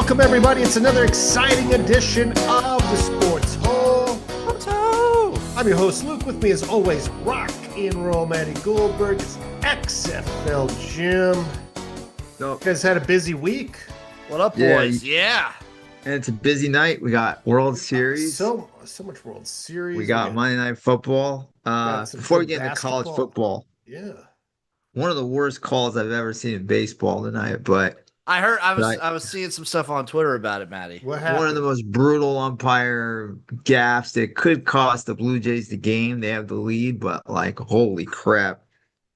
Welcome, everybody. It's another exciting edition of the Sports Hole. I'm your host, Luke. With me, as always, rock and roll Matty Goldberg. It's XFL Jim. So, You guys had a busy week. What up, Yeah, boys? Yeah. and it's a busy night. We got World Series. So much World Series. We got Monday Night Football. got some Before we good get into college basketball. football, Yeah. one of the worst calls I've ever seen in baseball tonight, but I heard I was Right. I was seeing some stuff on Twitter about it, Matty. What happened? one of the most brutal umpire gaffes that could cost the Blue Jays the game. They have the lead, but like, holy crap.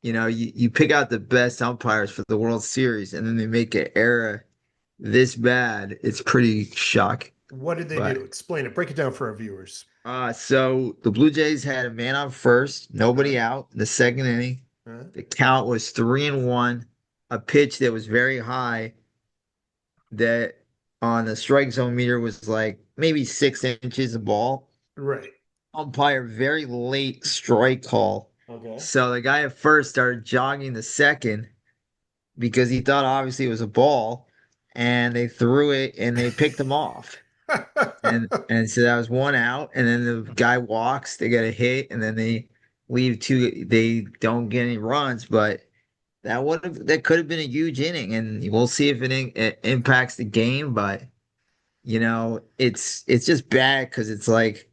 You pick out the best umpires for the World Series and then they make an error this bad. It's pretty shocking. What did they Right. do? Explain it. Break it down for our viewers. So the Blue Jays had a man on first, nobody out in the second inning. Huh? The count was 3-1, a pitch that was very high that on the strike zone meter was like maybe 6 inches of ball. Right. Umpire very late strike call. Okay. So the guy at first started jogging the second because he thought obviously it was a ball and they threw it and they picked him off. And so that was one out, and then the guy walks, they get a hit, and then they leave they don't get any runs, but that could have been a huge inning, and we'll see if it impacts the game, but it's just bad because it's like,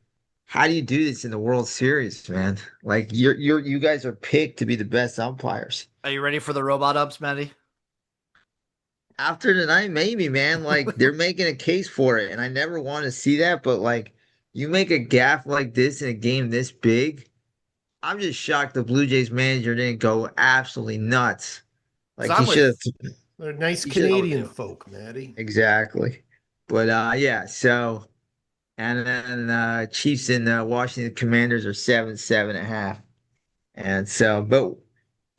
how do you do this in the World Series, man? Like you guys are picked to be the best umpires. Are you ready for the robot ups, Matty? After tonight, maybe, man. Like they're making a case for it, and I never want to see that. But like, you make a gaffe like this in a game this big, I'm just shocked the Blue Jays manager didn't go absolutely nuts. Like 'Cause he I'm with- should have They're nice You should- Canadian folk, Matty. exactly. But yeah. So, and then Chiefs and Washington Commanders are 7.5, and so, but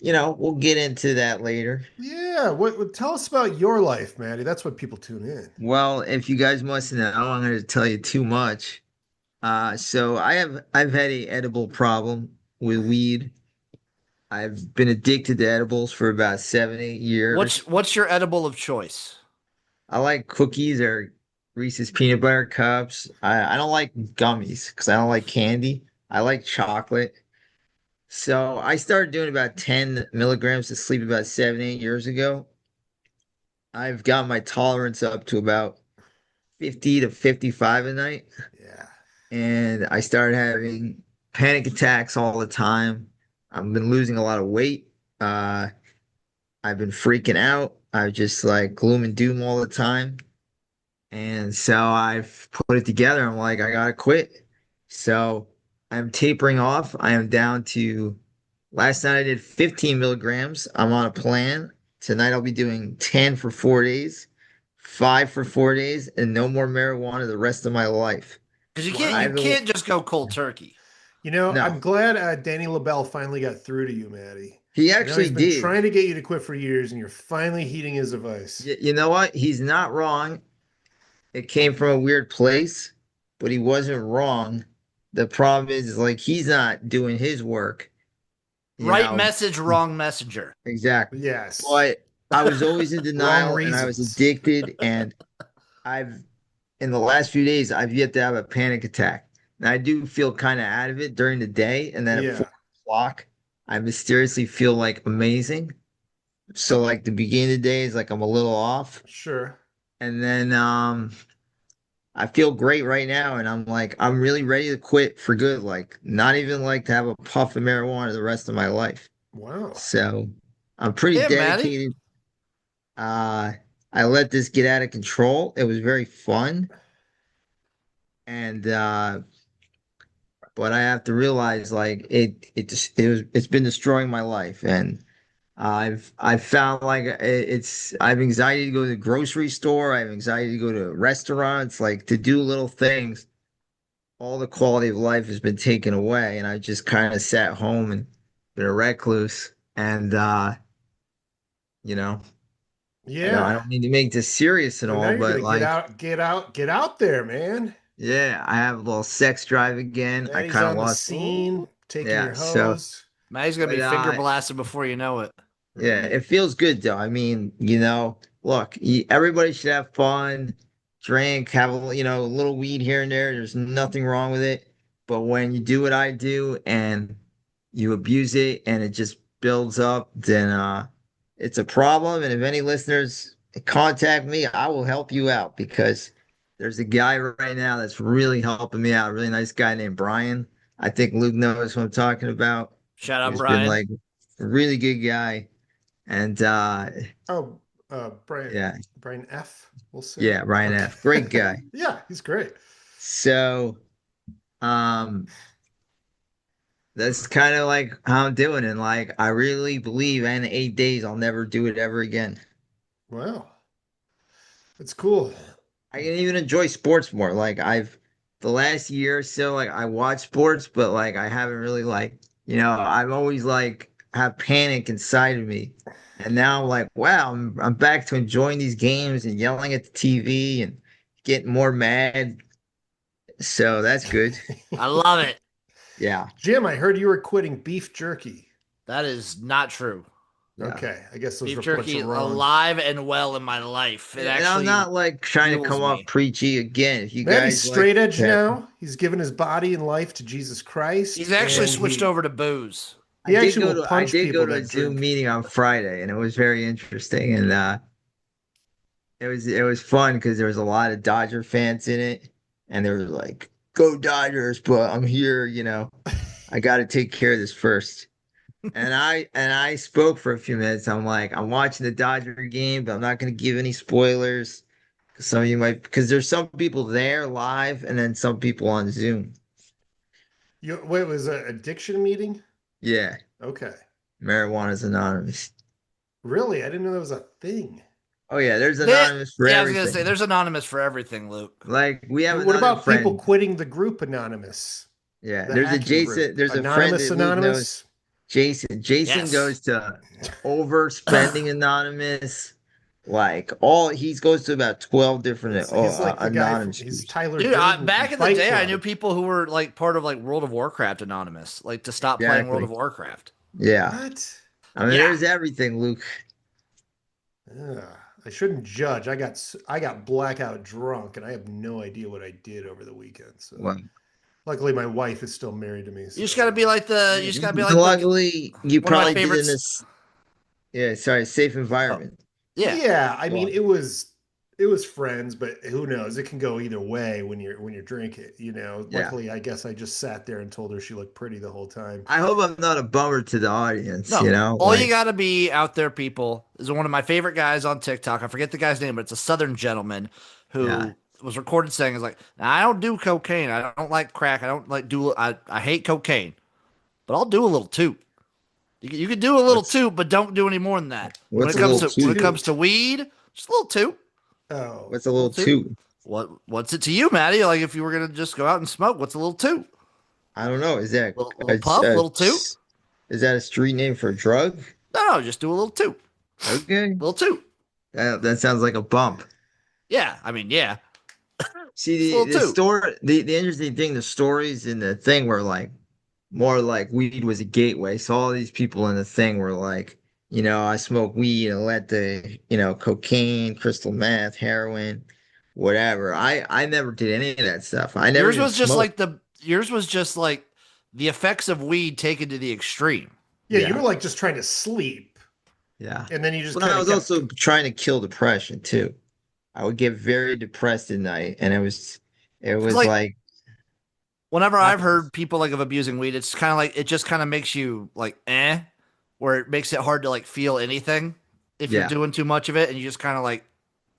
we'll get into that later. Yeah. Tell us about your life, Matty. That's what people tune in. Well, if you guys must know, I'm going to tell you too much. So I've had a edible problem with weed. I've been addicted to edibles for about 7, 8 years. What's your edible of choice? I like cookies or Reese's peanut butter cups. I don't like gummies because I don't like candy. I like chocolate. So I started doing about 10 milligrams of sleep about 7, 8 years ago. I've got my tolerance up to about 50 to 55 a night. Yeah. And I started having panic attacks all the time. I've been losing a lot of weight. I've been freaking out. I just like gloom and doom all the time. And so I've put it together. I'm like, I gotta quit. So I'm tapering off. I am down to last night I did 15 milligrams. I'm on a plan. Tonight I'll be doing 10 for 4 days, 5 for 4 days, and no more marijuana the rest of my life. Because you Well, can't just go cold turkey. No. I'm glad Danny LaBelle finally got through to you, Matty. He I know actually he's been did. trying to get you to quit for years, and you're finally heeding his advice. You know what? He's not wrong. It came from a weird place, but he wasn't wrong. The problem is like he's not doing his work. you Right know? message, wrong messenger. Exactly. Yes. But I was always in denial and I was reasons. addicted, and in the last few days I've yet to have a panic attack. And I do feel kind of out of it during the day, and then Yeah. at 4 o'clock I mysteriously feel like amazing. So like the beginning of the day is like I'm a little off. Sure. And then I feel great right now, and I'm like, I'm really ready to quit for good. Like, not even like to have a puff of marijuana the rest of my life. Wow. So I'm pretty Yeah, Matty. dedicated. I let this get out of control. It was very fun. And but I have to realize like it's been destroying my life, and I've found like I have anxiety to go to the grocery store. I have anxiety to go to restaurants, like to do little things. All the quality of life has been taken away, and I just kind of sat home and been a recluse. And you know, Yeah. I don't need to make this serious and So now all, you're but gonna like, get out there, man. yeah, I have a little sex drive again. I Matty's kind of on the lost. scene, taking Yeah, your so- hose. Matty's gonna be But, finger blasted before you know it. Yeah, it feels good though. I mean, look, everybody should have fun, drink, have a little weed here and there. There's nothing wrong with it. But when you do what I do and you abuse it and it just builds up, then it's a problem. And if any listeners contact me, I will help you out because there's a guy right now that's really helping me out. A really nice guy named Brian. I think Luke knows what I'm talking about. Shout out, He's been Brian. like a really good guy. And Oh, Brian. yeah, Brian F. We'll say. yeah, Ryan Okay. F. Great guy. Yeah, he's great. So, um, that's kind of like how I'm doing. And like, I really believe in 8 days, I'll never do it ever again. Wow, that's cool. I can even enjoy sports more. Like, the last year or so, like, I watch sports, but like, I haven't really like, I've always like have panic inside of me. And now I'm like, wow, I'm back to enjoying these games and yelling at the TV and getting more mad. So that's good. I love it. Yeah. Jim, I heard you were quitting beef jerky. That is not true. Yeah. Okay, I guess those Beef reports jerky are wrong. alive and well in my life. It And actually I'm not like trying to fuels come me. off preachy again. If you Man, guys he's straight edge yeah. now. He's given his body and life to Jesus Christ. He's actually and switched he- over to booze. He I did actually go will to punch I did people go to a that Zoom drink. meeting on Friday, and it was very interesting, and it was fun because there was a lot of Dodger fans in it, and they were like, "Go Dodgers!" But I'm here, I got to take care of this first. And I spoke for a few minutes. I'm like, I'm watching the Dodger game, but I'm not going to give any spoilers. Some of you might, because there's some people there live, and then some people on Zoom. Wait, it was an addiction meeting? Yeah, Okay. Marijuana's anonymous. Really? I didn't know that was a thing. Oh yeah, there's anonymous for Yeah, I was everything. gonna say there's anonymous for everything, Luke. Like we have What another about friend. people quitting the group Anonymous? Yeah, The there's a hacking Jason. group? There's a friend Anonymous that Luke knows. Anonymous? Jason. Jason Yes. goes to overspending anonymous. Like he goes to about 12 different He's like the guy. anonymous. He's groups. Tyler. Dude, Durden back from in the Fight day, I Club. knew people who were like part of like World of Warcraft Anonymous, like to stop playing World of Exactly. Warcraft. Yeah, What? I mean, Yeah. there's everything, Luke. Ugh, I shouldn't judge. I got blackout drunk, and I have no idea what I did over the weekend. So Well, luckily, my wife is still married to me. You So. just gotta be like you just gotta be like luckily, you one of my probably did in favorites- this. Yeah, sorry, safe environment. yeah. Yeah, I mean, Well- it was friends, but who knows? It can go either way when you're drinking. Yeah. Luckily, I guess I just sat there and told her she looked pretty the whole time. I hope I'm not a bummer to the audience. No, all like, you gotta be out there, people, is one of my favorite guys on TikTok. I forget the guy's name, but it's a Southern gentleman who Yeah. was recorded saying, "Is like, I don't do cocaine. I don't like crack. I don't like I hate cocaine, but I'll do a little toot. You can do a little What's- toot, but don't do any more than that. When what's it a comes to little when it toot? comes to weed, just a little toot. Oh, What's a little Little toot? What's it to you, Maddie? Like if you were gonna just go out and smoke, what's a little toot? I don't know. Is that Little puff, little toot? Is that a street name for a drug? No, just do a little toot, Okay, little toot. that sounds like a bump. Yeah, I mean, yeah. See Little the toot. story. The interesting thing, the stories in the thing were like more like weed was a gateway. So all these people in the thing were like, I smoke weed and let the cocaine, crystal meth, heroin, whatever. I never did any of that stuff. I never. Yours even was just smoked. like yours was just like the effects of weed taken to the extreme. yeah, Yeah. you were like just trying to sleep, Yeah. and then you just But I kind was of also trying to kill depression too. I would get very depressed at night, and it was like- like Whenever I've Happens. heard people like of abusing weed, it's kind of like it just kind of makes you like where it makes it hard to like feel anything if Yeah. you're doing too much of it and you just kind of like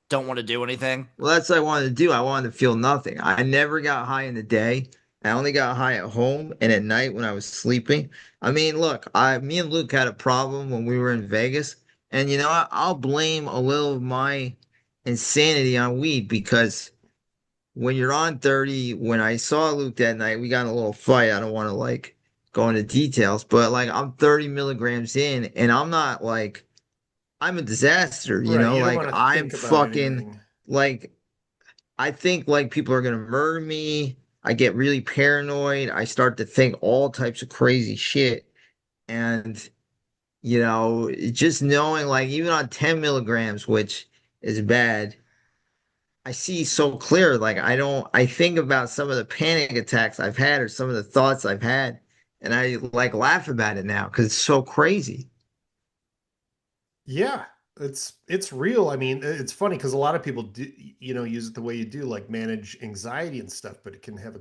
don't want to do anything. Well, that's what I wanted to do. I wanted to feel nothing. I never got high in the day. I only got high at home and at night when I was sleeping. I mean, look, me and Luke had a problem when we were in Vegas, and I'll blame a little of my insanity on weed because when you're on 30, when I saw Luke that night, we got in a little fight. I don't want to like go into details, but like I'm 30 milligrams in, and I'm not like I'm a disaster, Right, don't like wanna I'm think about fucking anything. like I think like people are gonna murder me. I get really paranoid. I start to think all types of crazy shit. And just knowing like even on 10 milligrams, which is bad, I see so clear. Like I think about some of the panic attacks I've had or some of the thoughts I've had, and I like laugh about it now because it's so crazy. Yeah, it's real. I mean, it's funny because a lot of people do, use it the way you do, like manage anxiety and stuff, but it can have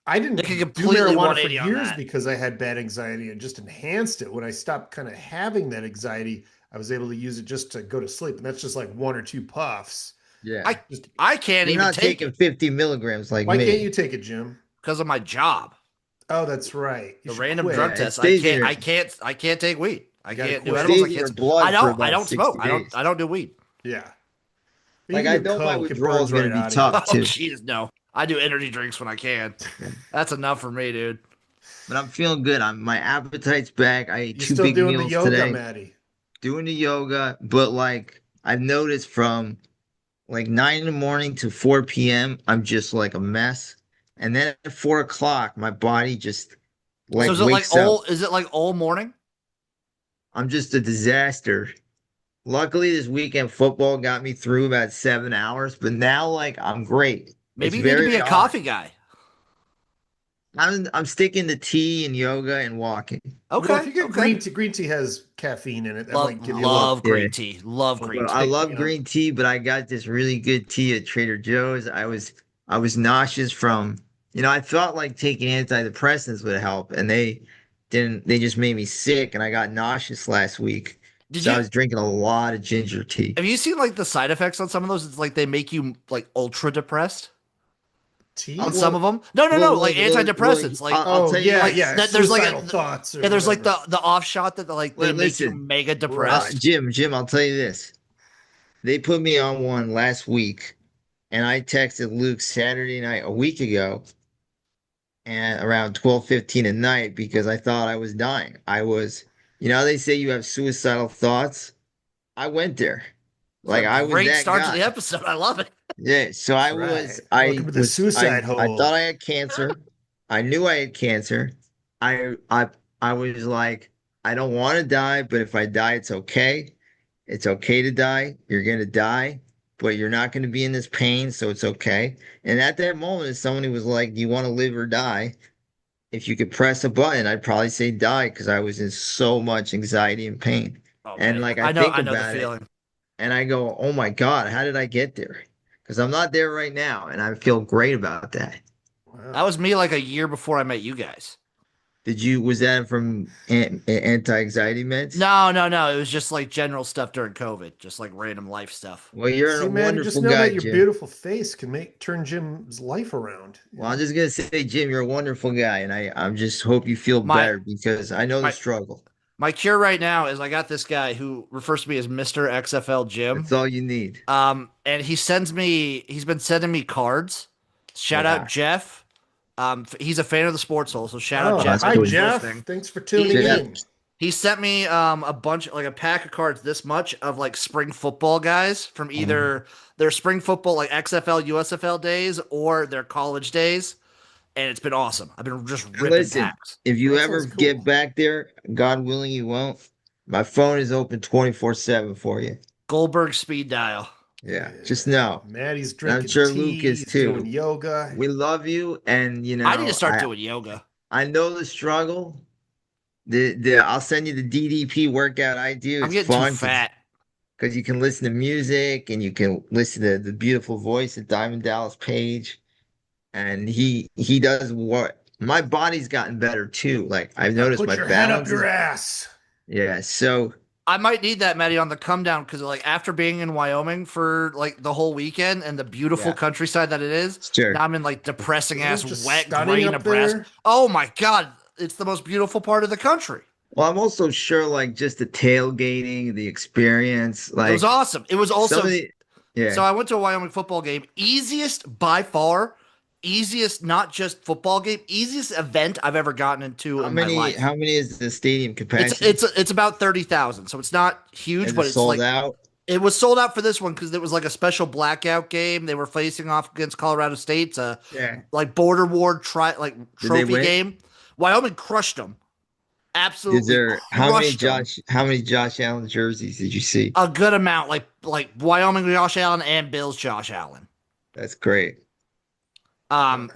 I They can didn't do completely marijuana for 180 on years that. because I had bad anxiety and just enhanced it. When I stopped kind of having that anxiety, I was able to use it just to go to sleep. And that's just like one or two puffs. Yeah. I Just I can't You're even not take taking it 50 milligrams like why can't you me. take it, Jim? because of my job. Oh, that's right. You The should random quit. drug Yeah, it tests. stays in your I can't take weed. I You got to can't do it quit. edibles. I stays in can't. your blood for I about don't smoke. 60 days. I don't do weed. Yeah. Like You I can do know my coke. It withdrawal is burns gonna right be out of you. tough Oh too. Jesus, no. I do energy drinks when I can. Yeah. That's enough for me, dude. But I'm feeling good. My appetite's back. I ate You two still big doing the meals yoga, today, Maddie? doing the yoga, but like I've noticed from like 9 in the morning to 4 p.m., I'm just like a mess. And then at 4 o'clock, my body just So like wakes up. is it like all morning? I'm just a disaster. Luckily, this weekend football got me through about 7 hours, but now like I'm great. It's Maybe you need to be very a odd. coffee guy. I'm sticking to tea and yoga and walking. Well, if Okay, you get okay. green tea has caffeine in it. That might give you a little. Love Yeah. green tea. Love green But I tea. love green tea, but I got this really good tea at Trader Joe's. I was nauseous from, I felt like taking antidepressants would help, and they didn't. They just made me sick, and I got nauseous last week. Did So I you was drinking a lot of ginger tea. have you seen like the side effects on some of those? It's like they make you like ultra depressed Tea? on Uh, some well, of them. No, no, well, no. well, Like well, well, antidepressants. Like I'll Oh, tell you yeah, like this. yeah. that there's like Suicidal thoughts or yeah, there's like whatever. the off shot that like they make you Listen, mega Right. depressed. Jim, I'll tell you this. They put me on one last week, and I texted Luke Saturday night a week ago, and around 12:15 at night because I thought I was dying. How they say you have suicidal thoughts. I went there. It's a Like I was great that start to guy. the episode. I love it. Yeah, so That's right. Welcome to the suicide I hole. thought I had cancer. I knew I had cancer. I was like, I don't want to die, but if I die, it's okay. It's okay to die. You're gonna die, but you're not gonna be in this pain, so it's okay. And at that moment, if somebody was like, "Do you want to live or die?" If you could press a button, I'd probably say die because I was in so much anxiety and pain. Oh And man, like I think I know the about it feeling. and I go, "Oh my God, how did I get there?" Because I'm not there right now, and I feel great about that. That Wow. was me like a year before I met you guys. Was that from anti-anxiety meds? No, no, no. It was just like general stuff during COVID, just like random life stuff. Well, you're See, a man, just wonderful know guy, that your Jim. beautiful face can turn Jim's life around. Well, I'm just gonna say, Jim, you're a wonderful guy, and I just hope you feel My better because I know the my struggle. my cure right now is I got this guy who refers to me as Mr. XFL That's Jim. all you need. And he's been sending me cards. Shout out Yeah. Jeff. He's a fan of the Sports Hole, so shout out Oh, Jeff. that's hi, cool. He's Jeff. listening. Thanks for tuning Jeff. in. He sent me a bunch, like a pack of cards this much of like spring football guys from either their spring football, like XFL, USFL days or their college days. And it's been awesome. I've been just And ripping listen, packs. if you That ever sounds get cool. back there, God willing, you won't. My phone is open 24/7 for you. Goldberg speed dial. Yeah, just know. Maddie's And I'm drinking sure tea. Luke is He's doing too. yoga. We love you, and I need to start doing yoga. I know the struggle. The I'll send you the DDP workout I do. I'm It's getting too fun fat. because you can listen to music and you can listen to the beautiful voice of Diamond Dallas Page, and he does what my body's gotten better too. Like I've Now noticed put my your head up balance. your ass. Yeah, so I might need that, Maddie, on the come down because, like, after being in Wyoming for like the whole weekend and the beautiful yeah, countryside that it is, sure. now I'm in like depressing Isn't it ass just wet stunning gray up Nebraska. there? Oh my God, it's the most beautiful part of the country. Well, I'm also sure like just the tailgating, the experience, It was like awesome. It was some of also the yeah. so I went to a Wyoming football game. Easiest by far, easiest not just football game, easiest event I've ever gotten into How in my many life. how many is the stadium It's capacity? it's about 30,000, so it's not huge, Is but it it's sold like out? it was sold out for this one because it was like a special blackout game. They were facing off against Colorado State. It's a Yeah. like border war Did they trophy win? game. Wyoming crushed them. Absolutely crushed them. How many Josh Allen jerseys did you see? A good amount, like Wyoming Josh Allen and Bills Josh Allen. That's great. Um,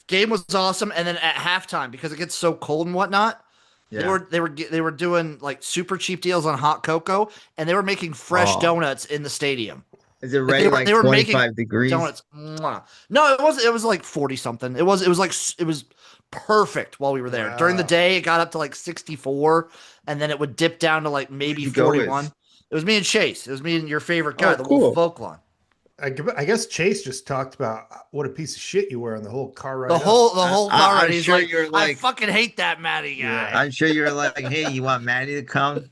Game was awesome, and then at halftime, because it gets so cold and whatnot, Yeah. they were doing like super cheap deals on hot cocoa, and they were making fresh Oh. donuts in the stadium. Is it ready like they were making 25 degrees? donuts. Mwah. No, it was like 40 something. It was perfect while we were there. During the Wow. day, it got up to like 64, and then it would dip down to like maybe Who'd you go with? 41. It was me and Chase. It was me and your favorite guy, Oh, the cool. Wolf of Oaklawn. I guess Chase just talked about what a piece of shit you were on the whole car ride. The up. whole car I'm ride. He's sure like, you're I like- fucking hate that Matty guy. Yeah. I'm sure you're like, hey, you want Maddie to come?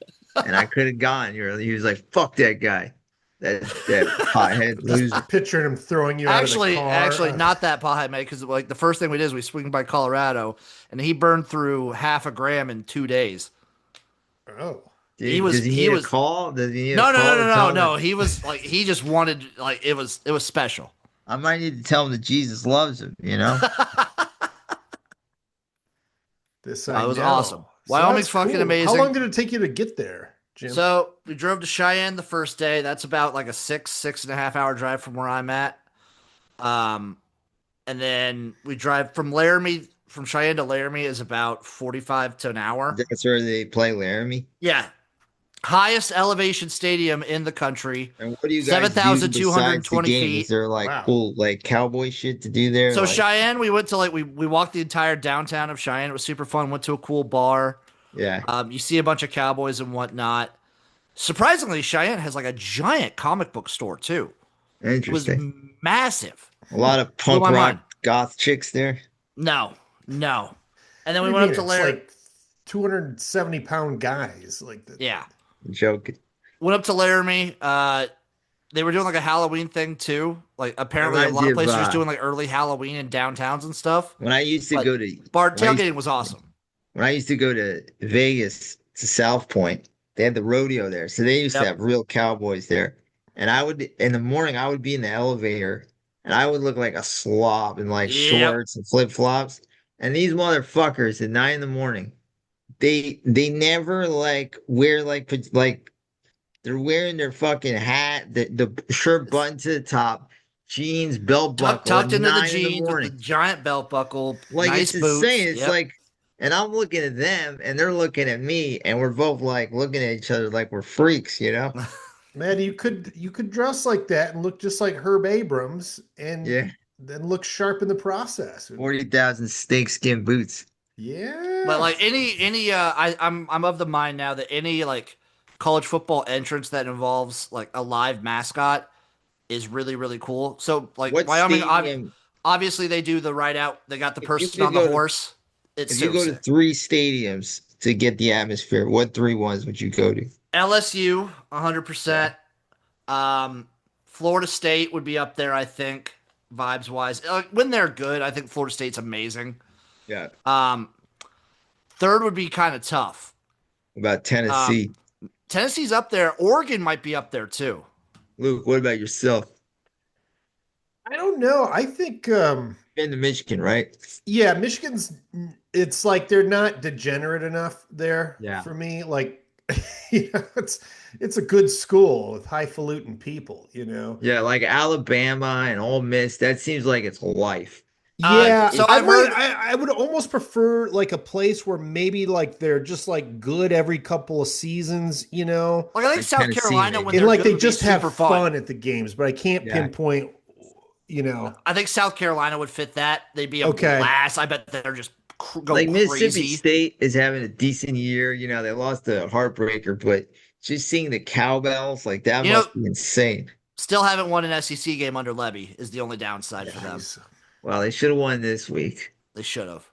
And I could have gone. He was like, fuck that guy. That pothead loser. Picturing him throwing you out of the car. Actually, not that pothead, mate. Because like the first thing we did is we swing by Colorado, and he burned through half a gram in 2 days. Oh. Does he need a call? Does he need a No, call to tell him no. that- He was like, he just wanted, like, it was special. I might need to tell him that Jesus loves him, you know? This It was know. awesome. Wyoming's that's fucking cool. amazing. How long did it take you to get there, Jim? So we drove to Cheyenne the first day. That's about like a 6.5 hour drive from where I'm at. And then we drive from Laramie. From Cheyenne to Laramie is about 45 to an hour. That's where they play Laramie. Yeah. Highest elevation stadium in the country. And what do you guys 7,220 do besides the game? feet. Is there like Wow. cool like cowboy shit to do there? So Like- Cheyenne, we went to like we walked the entire downtown of Cheyenne. It was super fun. Went to a cool bar. yeah. You see a bunch of cowboys and whatnot. Surprisingly, Cheyenne has like a giant comic book store too. It was Interesting. massive. A lot of punk my rock mind. goth chicks there. No. And then What we do went you up to mean? Laramie. It's like 270-pound guys. Like the, Yeah. Joke. Went up to Laramie. They were doing like a Halloween thing too. Like apparently a Reminds lot you of of, places were doing like early Halloween in downtowns and stuff. When I used to But go to Bar when I used- tailgating was awesome. when I used to go to Vegas to South Point, they had the rodeo there. So they used to Yep. have real cowboys there. And I would in the morning I would be in the elevator and I would look like a slob in like Yep. shorts and flip flops. And these motherfuckers at 9 in the morning, they never like wear like they're wearing their fucking hat, the shirt button to the top, jeans, belt buckle, Tucked at into the 9 in jeans with morning. the giant belt buckle. Like nice it's boots. insane. It's Yep. like, and I'm looking at them, and they're looking at me, and we're both like looking at each other like we're freaks, you know? man, you could dress like that and look just like Herb Abrams and Yeah, then look sharp in the process. 40,000 snakeskin boots. Yeah. But like I'm of the mind now that any like college football entrance that involves like a live mascot is really, really cool. So like What Wyoming, stadium? obviously they do the ride out. They got the If you person could on the go to- horse. It's If so you go to sick. 3 stadiums to get the atmosphere, what 3 ones would you go to? LSU, 100%. Florida State would be up there, I think, vibes wise. When they're good, I think Florida State's amazing. Yeah. Third would be kind of tough. About Tennessee. Tennessee's up there. Oregon might be up there too. Luke, what about yourself? I don't know. I think Been to Michigan, right? yeah, Michigan's it's like they're not degenerate enough there Yeah. for me. Like it's a good school with highfalutin people, you know. Yeah, like Alabama and Ole Miss. That seems like it's life. Yeah, so I I've would heard- I would almost prefer like a place where maybe like they're just like good every couple of seasons, you know. Like I think Like South Tennessee, Carolina maybe. when And they're like good they would be just have super fun at the games, but I can't Yeah. pinpoint, you know. I think South Carolina would fit that. They'd be a Okay. blast. I bet they're just go Like Mississippi crazy. State is having a decent year. You know, they lost the heartbreaker, but just seeing the cowbells, like that You must be insane. Still haven't won an SEC game under Levy is the only downside for them. Jeez. Well, they should have won this week. They should have.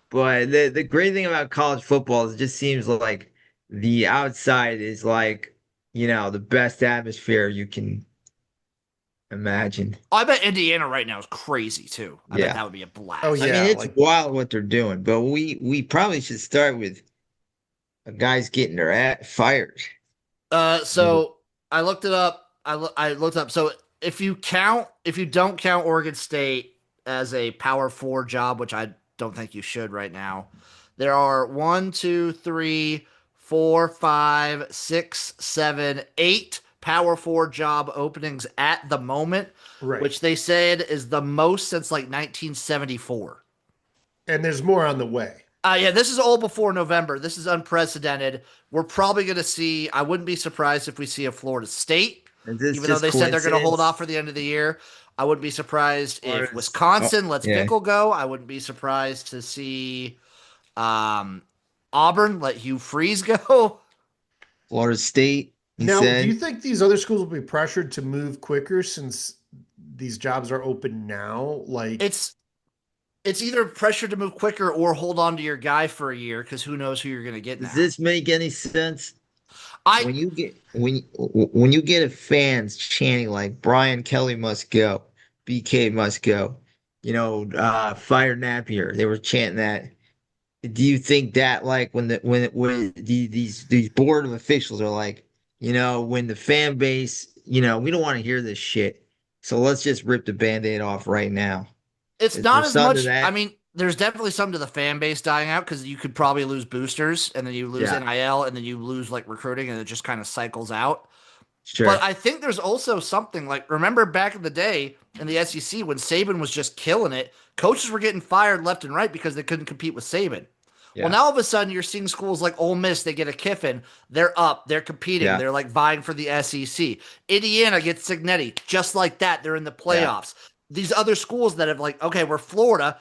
But the great thing about college football is it just seems like the outside is like, you know, the best atmosphere you can imagine. I bet Indiana right now is crazy too. I Yeah. bet that would be a blast. Oh, I yeah. mean, it's like- wild what they're doing, but we probably should start with guys getting their fired. So I looked it up. I looked up. So if you don't count Oregon State as a Power 4 job, which I don't think you should right now, There are 1, 2, 3, 4, 5, 6, 7, 8 Power 4 job openings at the moment, Right. which they said is the most since like 1974. And there's more on the way. Yeah, this is all before November. This is unprecedented. We're probably going to see, I wouldn't be surprised if we see a Florida State, Is this even though just they said they're going to hold coincidence? off for the end of the year. I wouldn't be surprised if Florida's, oh, Wisconsin lets yeah. Pickle go. I wouldn't be surprised to see Auburn let Hugh Freeze go. Florida State, he Now, do you said. think these other schools will be pressured to move quicker since these jobs are open now? Like, It's it's either pressure to move quicker or hold on to your guy for a year because who knows who you're going to get Does now. this make any sense? I When you get a fans chanting like Brian Kelly must go, BK must go, fire Napier, they were chanting that. Do you think that like when these board of officials are like, when the fan base, we don't want to hear this shit, so let's just rip the band-aid off right now. It's Is there not as something to much. I that? mean, there's definitely some to the fan base dying out because you could probably lose boosters and then you lose Yeah, NIL and then you lose like recruiting and it just kind of cycles out. But sure. I think there's also something like remember back in the day in the SEC when Saban was just killing it, coaches were getting fired left and right because they couldn't compete with Saban. Well, Yeah, now all of a sudden you're seeing schools like Ole Miss, they get a Kiffin, they're up, they're competing, yeah, they're like vying for the SEC. Indiana gets Signetti, just like that, they're in the yeah. playoffs. These other schools that have like, okay, we're Florida,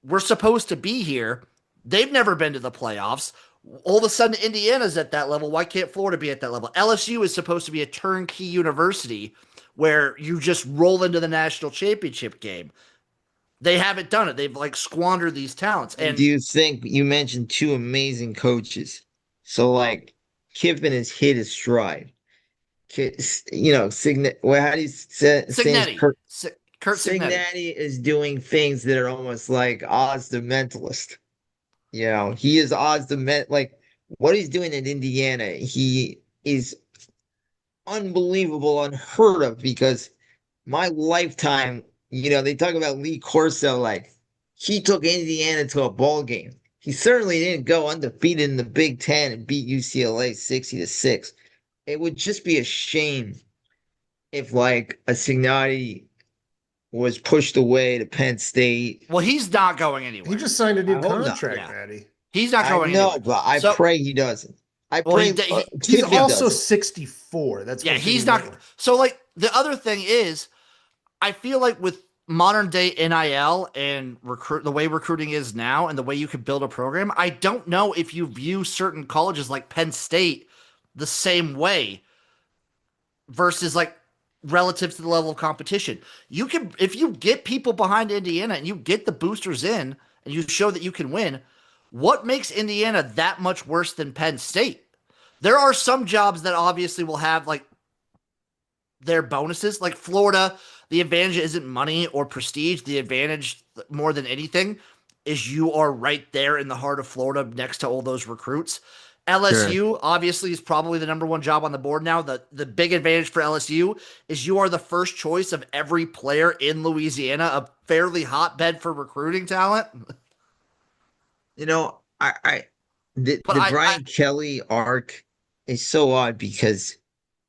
we're supposed to be here. They've never been to the playoffs. All of a sudden, Indiana's at that level. Why can't Florida be at that level? LSU is supposed to be a turnkey university where you just roll into the national championship game. They haven't done it. They've like squandered these talents. And do And you think you mentioned two amazing coaches? So like Kiffin has hit his stride. Well, how do you say his Signetti, Kurt Signetti. Cincinnati is doing things that are almost like Oz the Mentalist. He is Oz the like what he's doing in Indiana. He is unbelievable, unheard of because my lifetime, they talk about Lee Corso like he took Indiana to a ball game. He certainly didn't go undefeated in the Big Ten and beat UCLA 60-6. It would just be a shame if like a Signati was pushed away to Penn State. Well, he's not going he anywhere. just signed a new I hope not. contract, Yeah. Maddie. He's not I going know, anywhere. but I So, pray he doesn't. I well, pray He's Kiffin also doesn't. 64. That's yeah, what's he's even not. more. So, like, the other thing is, I feel like with modern day NIL and the way recruiting is now and the way you could build a program, I don't know if you view certain colleges like Penn State the same way versus like relative to the level of competition. You can if you get people behind Indiana and you get the boosters in and you show that you can win, what makes Indiana that much worse than Penn State? There are some jobs that obviously will have like their bonuses. Like Florida, the advantage isn't money or prestige. The advantage, more than anything, is you are right there in the heart of Florida next to all those recruits. Sure. LSU obviously is probably the number one job on the board now. The big advantage for LSU is you are the first choice of every player in Louisiana, a fairly hotbed for recruiting talent. I the But the I Brian Kelly arc is so odd because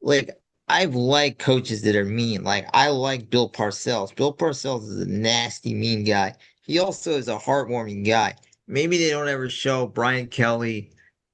like I've liked coaches that are mean. Like I like Bill Parcells. Bill Parcells is a nasty, mean guy. He also is a heartwarming guy. Maybe they don't ever show Brian Kelly.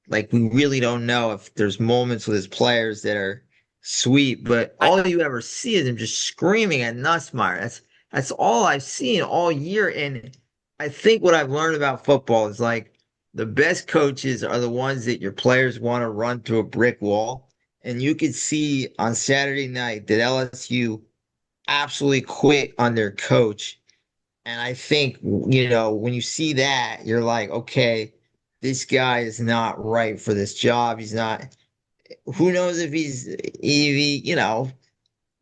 Like we really don't know if there's moments with his players that are sweet, but I all you ever see is him just screaming at Nussmeier. That's all I've seen all year. And I think what I've learned about football is like the best coaches are the ones that your players want to run through a brick wall. And you could see on Saturday night that LSU absolutely quit on their coach. And I think, when you see that, you're like, okay, this guy is not right for this job. He's not, who knows if he's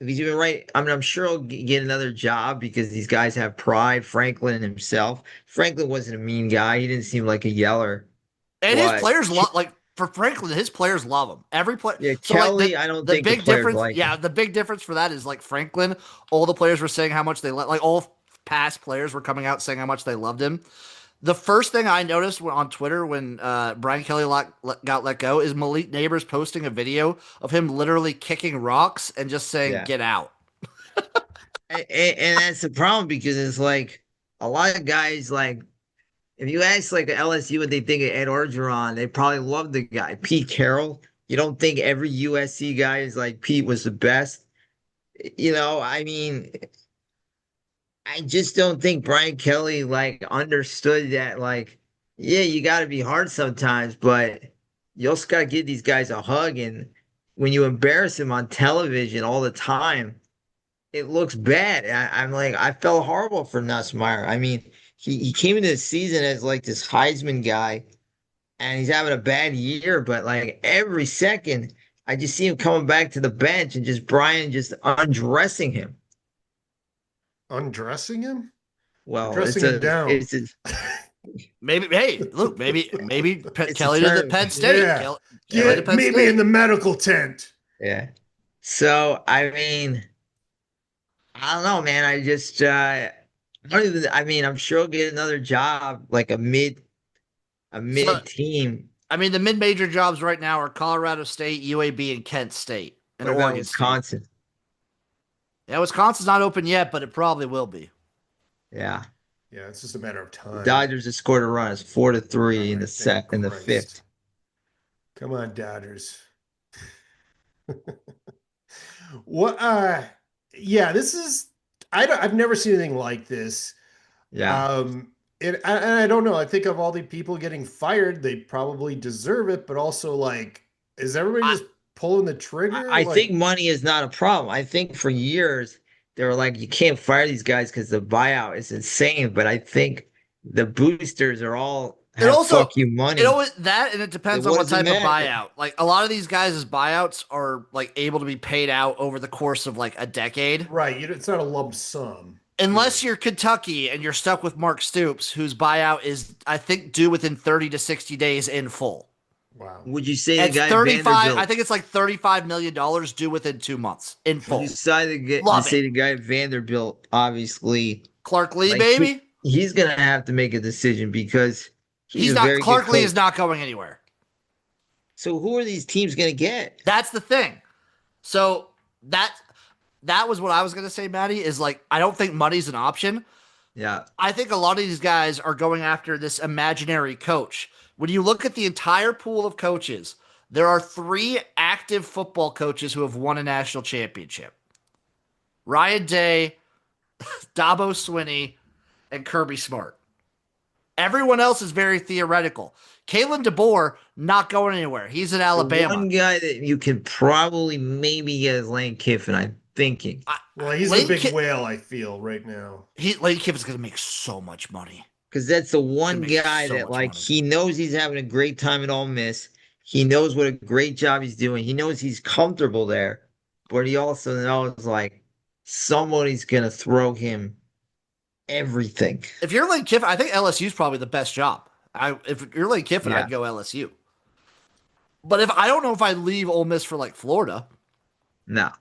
even right. I mean, I'm sure he'll get another job because these guys have pride. Franklin and himself. Franklin wasn't a mean guy. He didn't seem like a yeller. and his But players like for Franklin, his players love him. Every play. yeah, So like Kelly, I don't the think the big players difference, like yeah, him. the big difference for that is like Franklin. All the players were saying how much they like all past players were coming out saying how much they loved him. The first thing I noticed on Twitter when Brian Kelly got let go is Malik Neighbors posting a video of him literally kicking rocks and just saying, Yeah. "Get out." And that's the problem because it's like a lot of guys like if you ask like LSU what they think of Ed Orgeron, they probably love the guy. Pete Carroll. You don't think every USC guy is like Pete was the best? I mean, I just don't think Brian Kelly like understood that like, yeah, you gotta be hard sometimes, but you also gotta give these guys a hug. And when you embarrass him on television all the time, it looks bad. I'm like, I felt horrible for Nussmeier. I mean, he came into the season as like this Heisman guy, and he's having a bad year, but like every second, I just see him coming back to the bench and just Brian just undressing him. Undressing him? Or Well, dressing him down? Maybe, hey, look, maybe it's a Kelly to the term. Penn State. Yeah. Kelly to Get Penn meet me State. in the medical tent. Yeah. So I mean, I don't know, man. I mean, I'm sure he'll get another job, like a So, mid team. I mean, the mid-major jobs right now are Colorado State, UAB, and Kent State, and What about Oregon State. Wisconsin? Yeah, Wisconsin's not open yet, but it probably will be. Yeah. Yeah, it's just a matter of The time. Dodgers have scored a run. It's 4-3 in All the right, thank in the Christ. fifth. Come on, Dodgers. What yeah, this is I've never seen anything like this. Yeah. And I don't know. I think of all the people getting fired, they probably deserve it, but also like, is everybody I, just pulling the trigger? I think Like, money is not a problem. I think for years they were like, you can't fire these guys because the buyout is insane. But I think the boosters are all it have also, fuck you it money. always that, and it depends on What what does it type of matter? buyout. Like a lot of these guys' buyouts are like able to be paid out over the course of like a decade. right, it's not a lump sum. Unless you're Kentucky and you're stuck with Mark Stoops, whose buyout is, I think, due within 30 to 60 days in full. Wow. Would you say the It's guy 35, I Vanderbilt? think it's like $35 million due within 2 months in Would full. you decide to Love say it. the guy Vanderbilt? Obviously, Clark Lee, like baby. he's gonna have to make a decision because he's He's a not, very good Clark Lee is coach. not going anywhere. So who are these teams gonna get? That's the thing. So that was what I was going to say, Maddie, is like, I don't think money's an option. Yeah, I think a lot of these guys are going after this imaginary coach. When you look at the entire pool of coaches, there are 3 active football coaches who have won a national championship: Ryan Day, Dabo Swinney, and Kirby Smart. Everyone else is very theoretical. Kalen DeBoer not going anywhere. He's in the Alabama. one guy that you can probably maybe get is Lane Kiffin. I'm thinking. Well, he's Lane the big whale, I feel, right now. Lane Kiffin's going to make so much money. Because that's the one makes guy so that much like money. he knows he's having a great time at Ole Miss. He knows what a great job he's doing. He knows he's comfortable there, but he also knows like somebody's gonna throw him everything. If you're Lane Kiffin, I think LSU is probably the best job. If you're Lane Kiffin, Yeah. I'd go LSU. But if I don't know if I leave Ole Miss for like Florida. No.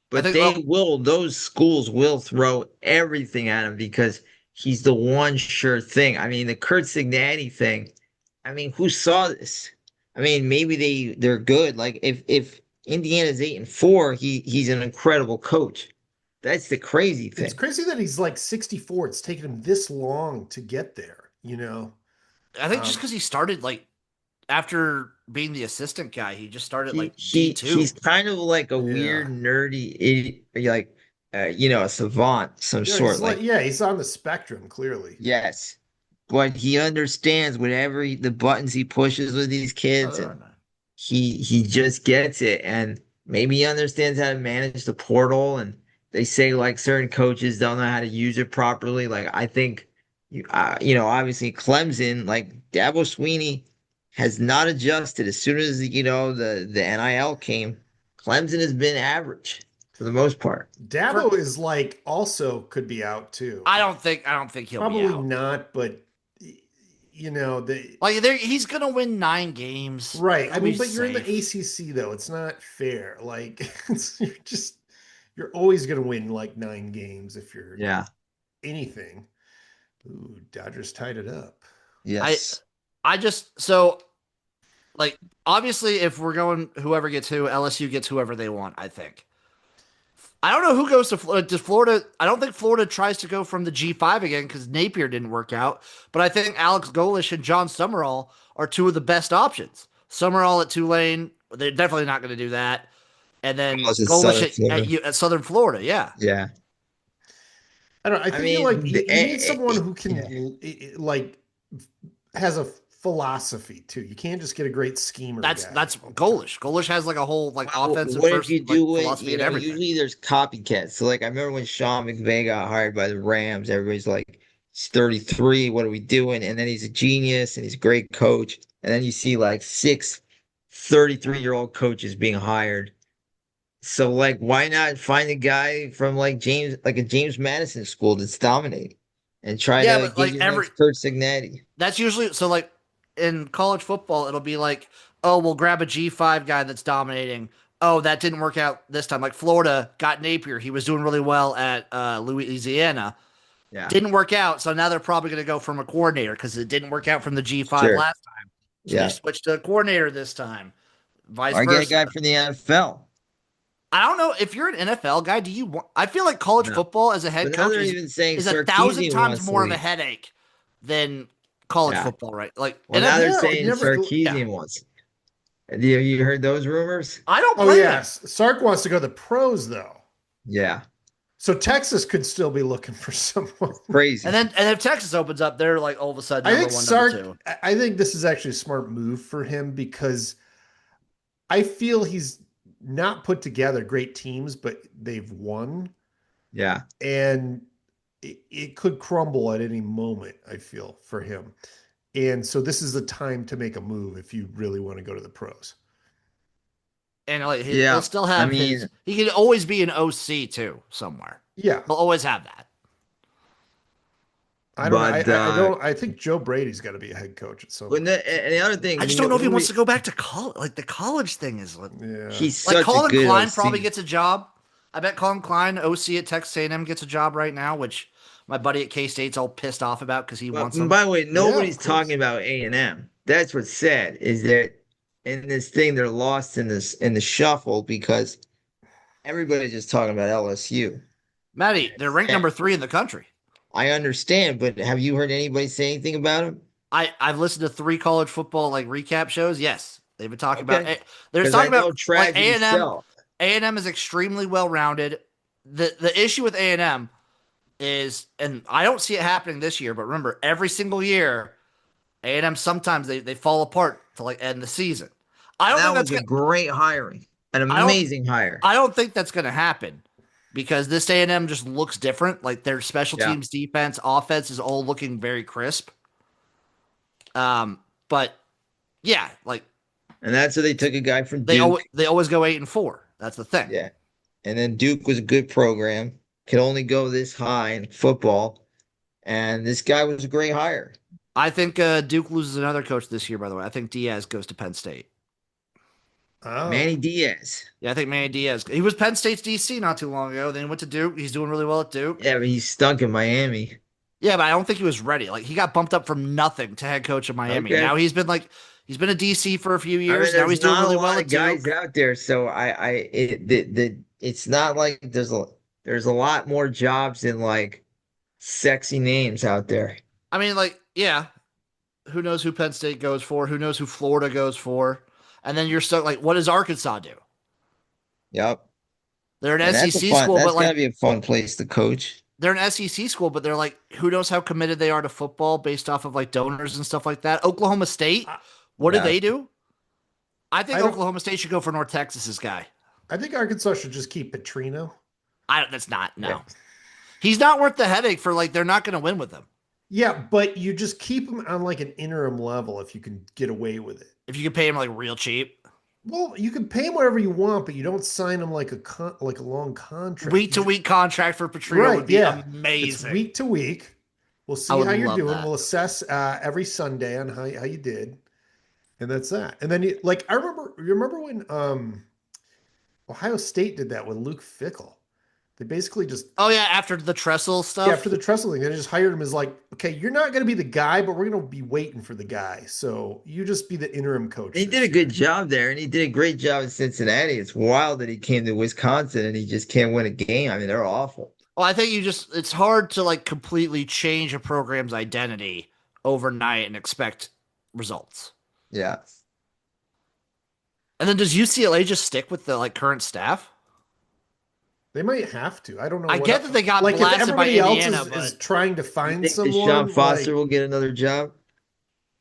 But think- those schools will throw everything at him because he's the one sure thing. I mean, the Kurt Cignati thing, I mean, who saw this? I mean, maybe they're good. Like if Indiana's 8-4, he's an incredible coach. That's the crazy thing. It's crazy that he's like 64. It's taken him this long to get there, you know? I think just because he started like after being the assistant guy, he just started like He's D2. kind of like a weird nerdy idiot, like a savant, some Yeah, sort. he's like, yeah, he's on the spectrum, clearly. Yes, but he understands whatever the buttons he pushes with these kids, and he just gets it. And maybe he understands how to manage the portal. And they say like certain coaches don't know how to use it properly. Like I think, obviously Clemson, like Dabo Sweeney has not adjusted. As soon as the NIL came, Clemson has been average for the most part. Dabo is like also could be out too. I don't think he'll Probably be out. not, but he's gonna win 9 games. Right. I He'll mean, be but you're in the safe. ACC though. It's not fair. Like you're always gonna win like 9 games if you're Yeah. anything. Ooh, Dodgers tied it up. I Yes. I just so like obviously if we're going whoever gets who, LSU gets whoever they want, I think. I don't know who goes to Florida. Does Florida? I don't think Florida tries to go from the G5 again because Napier didn't work out. But I think Alex Golish and John Summerall are two of the best options. Summerall at Tulane, they're definitely not going to do that. And then Plus it's Golish Southern Florida. at Southern Florida, yeah. Yeah. I don't know. I I feel like mean, you need someone who yeah. can like has a philosophy too. You can't just get a great schemer guy That's all the time. Golish. Golish has like a whole like Well, offensive what if first you like do it? philosophy You and know, everything. usually there's copycats. So, like, I remember when Sean McVay got hired by the Rams, everybody's like, he's 33. What are we doing? And then he's a genius and he's a great coach. And then you see like 33-year-old coaches being hired. So, like, why not find a guy from like a James Madison school that's dominating and try Yeah, to but get like your every next Kurt Signetti? that's usually so like in college football, it'll be like, oh, we'll grab a G5 guy that's dominating. Oh, that didn't work out this time. Like Florida got Napier. He was doing really well at Louisiana. Yeah, Didn't work out. So now they're probably going to go from a coordinator because it didn't work out from the G5 sure. last time. So they Yeah. switched to a coordinator this time, vice Or get a versa. guy from the NFL. I don't know if you're an NFL guy. Do you want? I feel like college No. football as a But head now coach they're even saying is 1,000 Sarkisian times wants to more of a leave. headache than college Yeah. football, right? Like Well, now NFL, they're Yeah, saying you never. Yeah. Sarkisian wants. Have you heard those rumors? I don't Oh blame them. yes, Sark wants to go to the pros though. Yeah, So Texas could still be looking for someone. crazy. And if Texas opens up, they're like all of a sudden I number think one, Sark. number two. I think this is actually a smart move for him because I feel he's not put together great teams, but they've won, Yeah, and it could crumble at any moment. I feel for him, and so this is the time to make a move if you really want to go to the pros. And like he'll yeah. still I have mean, his. He can always be an OC too somewhere. Yeah, He'll always have that. I don't know. but I don't. I think Joe Brady's got to be a head coach at some when point. and the other thing, I just don't know if he wants to go back to college. Like the college thing is like Yeah, he's like such a Colin good Klein OC. probably gets a job. I bet Colin Klein, OC at Texas A&M, gets a job right now, which my buddy at K State's all pissed off about because he Well, wants him. by the way, nobody's course. talking about A&M. That's what's sad is that in this thing they're lost in the shuffle because everybody's just talking about LSU. Matty, they're ranked And number 3 in the country. I understand, but have you heard anybody say anything about him? I've listened to 3 college football like recap shows. Yes, they've been talking about. Okay. They're Because I talking know about Trav like A&M. himself. A&M is extremely well rounded. The issue with A&M is, and I don't see it happening this year, but remember, every single year, A&M sometimes they fall apart to like end the season. I don't That think was that's a great hiring, an don't- amazing hire. I don't think that's going to happen because this A&M just looks different. Like their special Yeah. teams, defense, offense is all looking very crisp. But yeah, like And that's why they took a guy from they Duke. they always go 8-4. That's the thing. Yeah. And then Duke was a good program, could only go this high in football. And this guy was a great hire. I think Duke loses another coach this year. By the way, I think Diaz goes to Penn State. oh. Manny Diaz. Yeah, I think Manny Diaz. He was Penn State's DC not too long ago. Then he went to Duke. He's doing really well at Duke. Yeah, but he stunk in Miami. Yeah, but I don't think he was ready. Like he got bumped up from nothing to head coach of Miami. Okay. Now he's been a DC for a few I years. mean, Now he's there's doing not really a lot well at of guys Duke. out there, so it's not like there's a lot more jobs than like sexy names out there. I mean, like, yeah. Who knows who Penn State goes for? Who knows who Florida goes for? And then you're stuck. Like, what does Arkansas do? Yep. They're an And SEC school, that's but gotta like be a fun place to coach. they're an SEC school, but they're like, who knows how committed they are to football based off of like donors and stuff like that. Oklahoma State, what Yeah. did they do? I think I don't- Oklahoma State should go for North Texas's guy. I think Arkansas should just keep Petrino. That's not no. Yeah. He's not worth the headache for like they're not going to win with him. Yeah, but you just keep him on like an interim level if you can get away with it. If you could pay him like real cheap, Well, you can pay him whatever you want, but you don't sign him like a long contract. week to week contract for Petrino Right, would be yeah. It's amazing. week to week. We'll see I would how you're love doing. that. We'll assess every Sunday on how you did, and that's that. And then like you remember when Ohio State did that with Luke Fickle. They basically just Oh yeah, after the Tressel stuff. yeah, after the Tressel thing, they just hired him as like, okay, you're not going to be the guy, but we're going to be waiting for the guy. So you just be the interim coach. He this did a year. good job there, and he did a great job in Cincinnati. It's wild that he came to Wisconsin and he just can't win a game. I mean, they're awful. Well, I think it's hard to like completely change a program's identity overnight and expect results. Yeah. And then does UCLA just stick with the like current staff? They might have to. I don't know. I get that they got like if blasted by everybody else Indiana, is but trying to You find think someone. Deshaun Foster like, will get another job?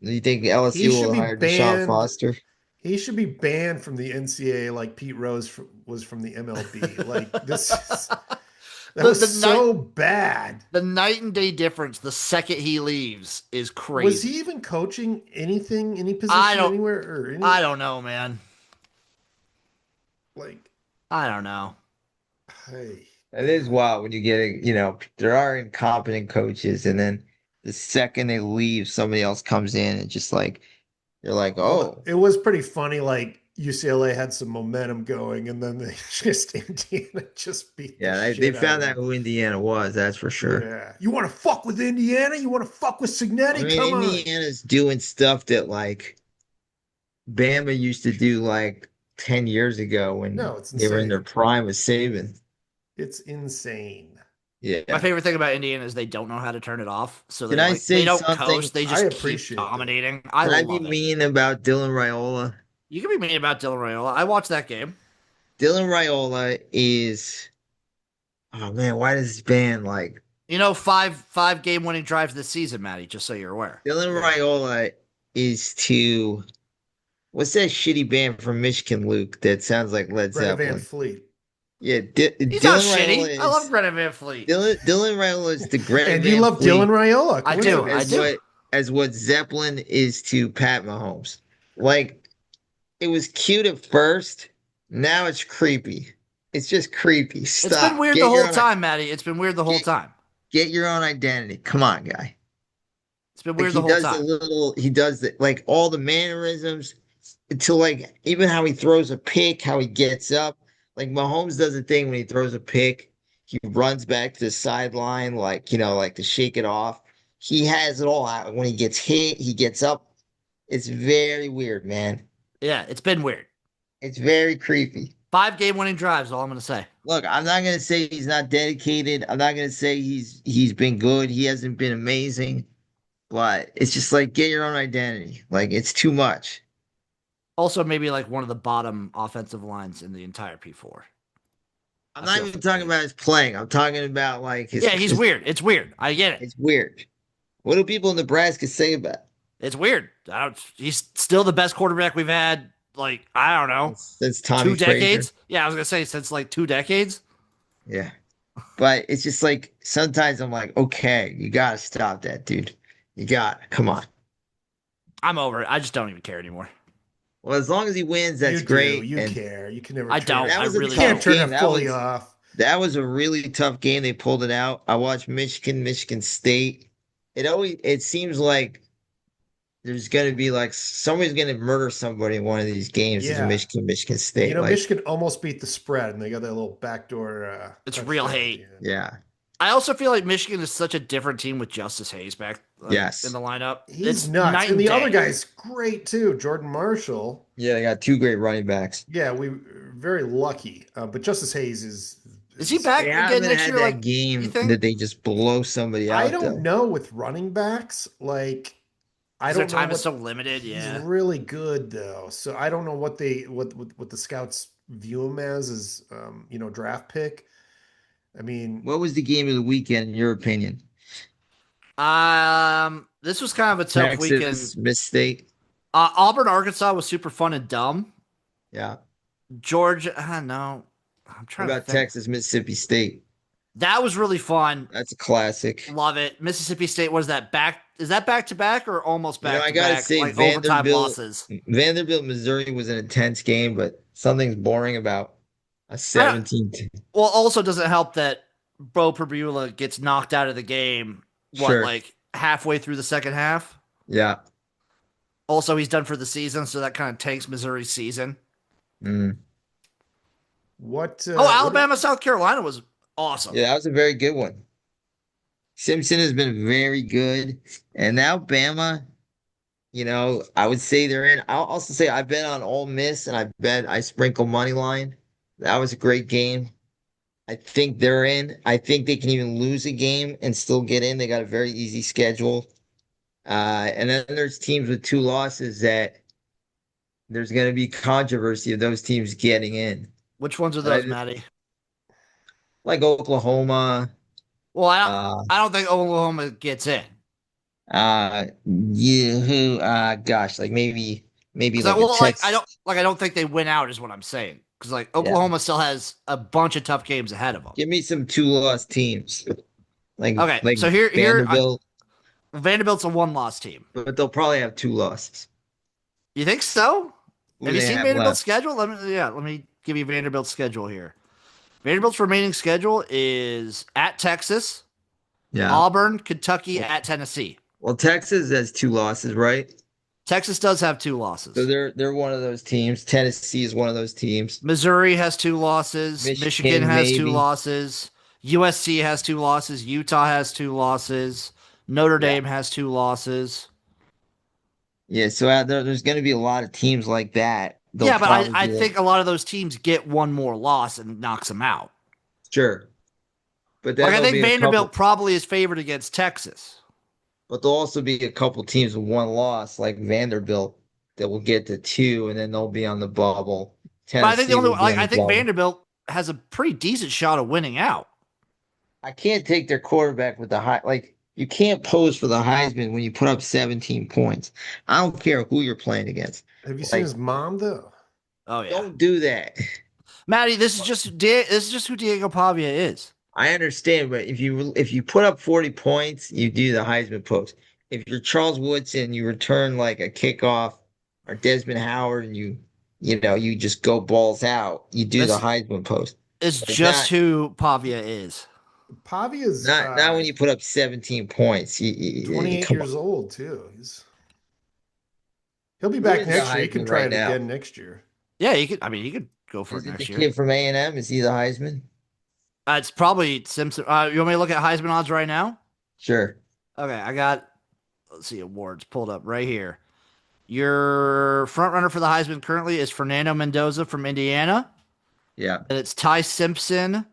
Do you think he LSU should will be hire Deshaun banned. Foster? He should be banned from the NCAA, like Pete Rose was from the MLB. Like this, that was so bad. The night and day difference the second he leaves is crazy. Was he even coaching anything, any position anywhere, or any? I don't know, man. Like, I don't know. hey, It is wild when you get, there are incompetent coaches, and then the second they leave, somebody else comes in and just like, you're like, oh, it was pretty funny. Like UCLA had some momentum going, and then they just Indiana just beat. yeah, the they shit found out out of who Indiana was, that's for sure. Yeah, you want to fuck with Indiana? You want to fuck with Signetti? I mean, Come on. Indiana's doing stuff that like Bama used to do like 10 years ago when No, it's they were in their insane. prime with Saban. It's insane. Yeah. My favorite thing about Indiana is they don't know how to turn it off. So Can I say they don't something? coast. They I just keep appreciate that. dominating. Can I I love be it. mean about Dylan Raiola? You can be mean about Dylan Raiola. I watched that game. Dylan Raiola is, oh man, why does this band like You know, five game winning drives this season, Matty. Just so you're aware. Dylan Raiola is to what's that shitty band from Michigan, Luke? That sounds like Led Greta Van Zeppelin. Fleet. Yeah, He's Dylan not Raiola shitty. is I love Greta Van Fleet. Dylan Raiola is the Greta And Van you love Fleet Dylan Raiola. I do. Coincidence. as what Zeppelin is to Pat Mahomes. Like it was cute at first, now it's creepy. It's just creepy. Stop. It's been weird Get the your whole own- time, Matty. It's been weird the whole time. Get your own identity. Come on, guy. It's been Like weird he the whole does time. he does the like all the mannerisms to like even how he throws a pick, how he gets up. Like Mahomes does a thing when he throws a pick, he runs back to the sideline, like like to shake it off. He has it all out. When he gets hit, he gets up. It's very weird, man. Yeah, it's been weird. It's very creepy. 5 game winning drives. All I'm gonna say. Look, I'm not gonna say he's not dedicated. I'm not gonna say he's been good. He hasn't been amazing. But it's just like get your own identity. Like it's too much. Also, maybe like one of the bottom offensive lines in the entire P4. I'm not even talking about his playing. I'm talking about like his. Yeah, he's weird. It's weird. I get it. It's weird. What do people in Nebraska say about it? It's weird. He's still the best quarterback we've had. Like I don't know, Since Tommy 2 decades. Frazier? Yeah, I was gonna say since like 2 decades. Yeah. But it's just like sometimes I'm like, okay, you gotta stop that, dude. You got come on. I'm over it. I just don't even care anymore. Well, as long as he wins, that's You great. do. You and care. You can never. I turn don't. it- That was I a really You can't tough turn game. it That fully was off. that was a really tough game. They pulled it out. I watched Michigan State. It seems like there's gonna be like somebody's gonna murder somebody in one of these games. Is Yeah. Michigan State. Like, Michigan almost beat the spread, and they got that little backdoor. It's real touchdown at hate. the end. yeah. I also feel like Michigan is such a different team with Justice Hayes back Yes. in the lineup. He's It's nuts, night and the other day. guy's great too. Jordan Marshall. Yeah, they got two great running backs. Yeah, we very lucky. But Justice Hayes Is he back They again haven't next had year? that Like game you think? that they just blow somebody out. I don't though. know with running backs. Like, I Their don't know time is what so limited. he's Yeah. really good though. So I don't know what the scouts view him as draft pick. I mean, What was the game of the weekend in your opinion? This was kind of a tough Texas, weekend. Miss State. Auburn, Arkansas was super fun and dumb. Yeah. Georgia, no, I'm What trying to about think. Texas, Mississippi State? That was really fun. That's a classic. Love it. Mississippi State was that back? Is that back to back or almost back I to gotta back? say, Like overtime Vanderbilt, losses. Vanderbilt, Missouri was an intense game, but something's boring about a 17. Well, also doesn't help that Bo Perbula gets knocked out of the game. Sure. Like halfway through the second half? Yeah. Also, he's done for the season, so that kind of tanks Missouri's season. Mm. what? Alabama, South Carolina was Awesome. Yeah, that was a very good one. Simpson has been very good. And now Bama, I would say they're in. I'll also say I bet on Ole Miss and I sprinkle money line. That was a great game. I think they're in. I think they can even lose a game and still get in. They got a very easy schedule. And then there's teams with 2 losses that there's going to be controversy of those teams getting in. Which ones are But those, Maddie? like Oklahoma, Well, uh, I don't think Oklahoma gets in. yeah, gosh, like maybe like a Texas. I don't think they win out is what I'm saying. Because like Yeah, Oklahoma still has a bunch of tough games ahead of them. give me some 2 loss teams Okay, like so here Vanderbilt, Vanderbilt's a 1-loss team. but they'll probably have 2 losses. You think so? Who Have do you they seen have Vanderbilt's left? schedule? Let me give you Vanderbilt's schedule here. Vanderbilt's remaining schedule is at Texas, Yeah. Auburn, Kentucky, at Tennessee. Well, Texas has 2 losses, right? Texas does have 2 losses. So they're one of those teams. Tennessee is one of those teams. Missouri has 2 losses. Michigan has 2 maybe. losses. USC has 2 losses. Utah has 2 losses. Notre Dame has 2 losses. Yeah, so there's going to be a lot of teams like that. They'll Yeah, but probably I do it. think a lot of those teams get one more loss and knocks them out. Sure. But then Like I there'll think be a Vanderbilt couple, probably is favored against Texas. but there'll also be a couple teams with 1 loss, like Vanderbilt, that will get to 2, and then they'll be on the bubble. But I think Tennessee will be on I the think bubble. Vanderbilt has a pretty decent shot of winning out. I can't take their quarterback with the high. Like, you can't pose for the Heisman when you put up 17 points. I don't care who you're playing against. Have you seen Like, his mom though? Oh yeah, don't do that. Maddie, this is just who Diego Pavia is. I understand, but if you put up 40 points, you do the Heisman pose. If you're Charles Woodson, you return like a kickoff, or Desmond Howard, and you just go balls out. You do the This Heisman pose. is But just who Pavia is. Pavia's not when you put up 17 points. 28 come years on. old too. He'll be Who back is the next year. He can Heisman try right it now? again next year. Yeah, he could. I mean, he could go for Is it it the next year. kid from A&M? Is he the Heisman? It's probably Simpson. You want me to look at Heisman odds right now? Sure. Okay, I got. Let's see, awards pulled up right here. Your front runner for the Heisman currently is Fernando Mendoza from Indiana. Yeah. And it's Ty Simpson,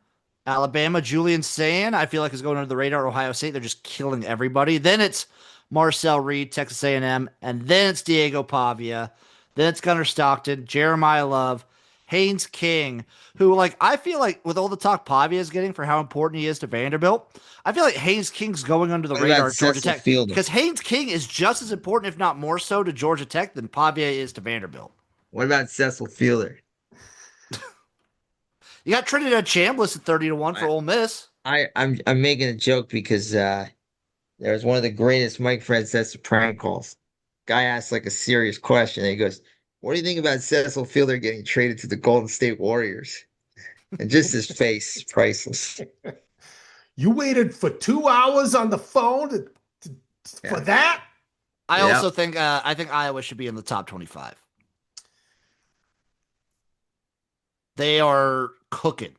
Alabama. Julian Sayin, I feel like is going under the radar. Ohio State, they're just killing everybody. Then it's Marcel Reed, Texas A&M, and then it's Diego Pavia. Then it's Gunnar Stockton, Jeremiah Love, Haynes King, who like I feel like with all the talk Pavia is getting for how important he is to Vanderbilt, I feel like Haynes King's going under the What radar about at Georgia Cecil Tech Fielder? because Haynes King is just as important, if not more so, to Georgia Tech than Pavia is to Vanderbilt. What about Cecil Fielder? You got Trinidad Chambliss at 30-1 for Ole Miss. I'm making a joke because there was one of the greatest Mike Francesa prank calls. Guy asked like a serious question. And he goes, "What do you think about Cecil Fielder getting traded to the Golden State Warriors?" And just his face, priceless. You waited for 2 hours on the phone for that? I Yeah. also think I think Iowa should be in the top 25. They are cooking.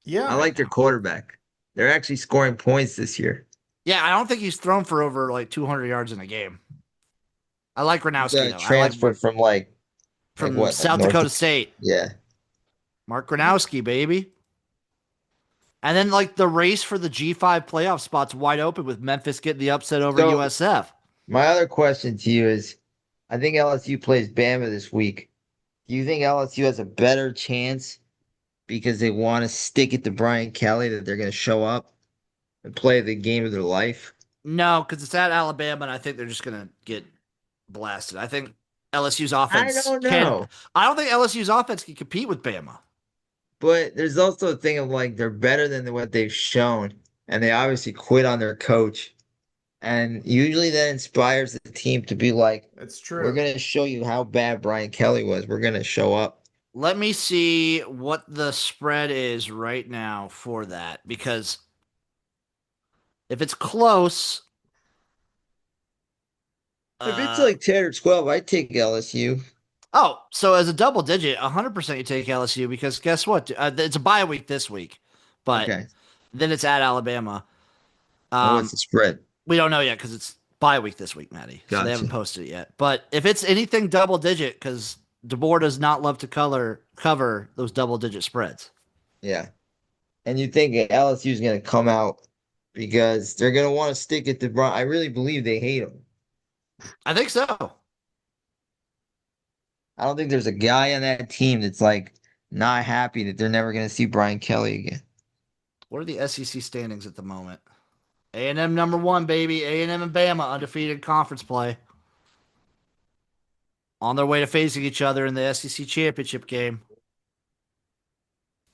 Yeah. I like their quarterback. They're actually scoring points this year. Yeah, I don't think he's thrown for over like 200 yards in a game. I like Gronowski though. I like Transferred from from what, South North Dakota State. Yeah. Mark Gronowski, baby. And then like the race for the G5 playoff spot's wide open with Memphis getting the upset over So- USF. My other question to you is, I think LSU plays Bama this week. Do you think LSU has a better chance because they want to stick it to Brian Kelly that they're going to show up and play the game of their life? No, because it's at Alabama, and I think they're just gonna get blasted. I think LSU's I offense don't can. know. I don't think LSU's offense can compete with Bama. But there's also a thing of like they're better than what they've shown, and they obviously quit on their coach. And usually that inspires the team to be like, That's true. we're going to show you how bad Brian Kelly was. We're going to show up. Let me see what the spread is right now for that, because if it's close, If it's like 10 or 12, I'd take LSU. so as a double digit, 100% you take LSU because guess what? It's a bye week this week, but Okay. Then it's at Alabama. What's the spread? We don't know yet because it's bye week this week, Maddie. So they haven't Gotcha. posted it yet. But if it's anything double digit, because DeBoer does not love to cover those double digit spreads. Yeah. And you think LSU is going to come out because they're going to want to stick it to Brian. I really believe they hate him. I think so. I don't think there's a guy on that team that's like not happy that they're never going to see Brian Kelly again. What are the SEC standings at the moment? A&M number 1, baby. A&M and Bama undefeated conference play. On their way to facing each other in the SEC championship game.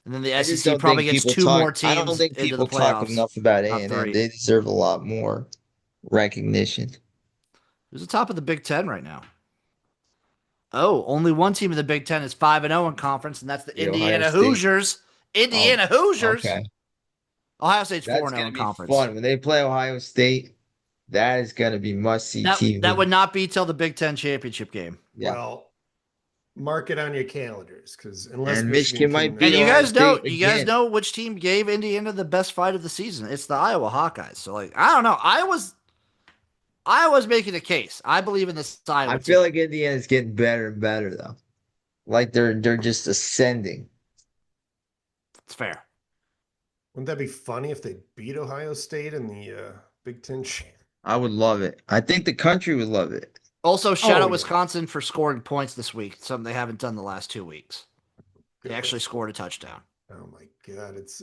And then the SEC probably gets 2 more teams. I don't think into the people talk playoffs. enough about Top A&M. 3. They deserve a lot more recognition. Who's the top of the Big Ten right now? Oh, only one team in the Big Ten is 5-0 in conference, and that's the Indiana Ohio State. Hoosiers. Indiana Hoosiers. Okay. Ohio State's That's 4-0 going to in be conference. fun. When they play Ohio State, that is going to be must-see TV. That would not be till the Big Ten championship game. Yeah. Well, mark it on your calendars because unless Michigan might And beat you Ohio guys State know again. which team gave Indiana the best fight of the season. It's the Iowa Hawkeyes. So like, I don't know. Iowa's making a case. I believe in this Iowa I team. feel like Indiana's getting better and better though. Like they're just ascending. It's fair. Wouldn't that be funny if they beat Ohio State in the Big Ten? I would love it. I think the country would love it. Also, shout Oh, out yeah. Wisconsin for scoring points this week. Something they haven't done the last 2 weeks. They actually scored a touchdown. Oh my God! It's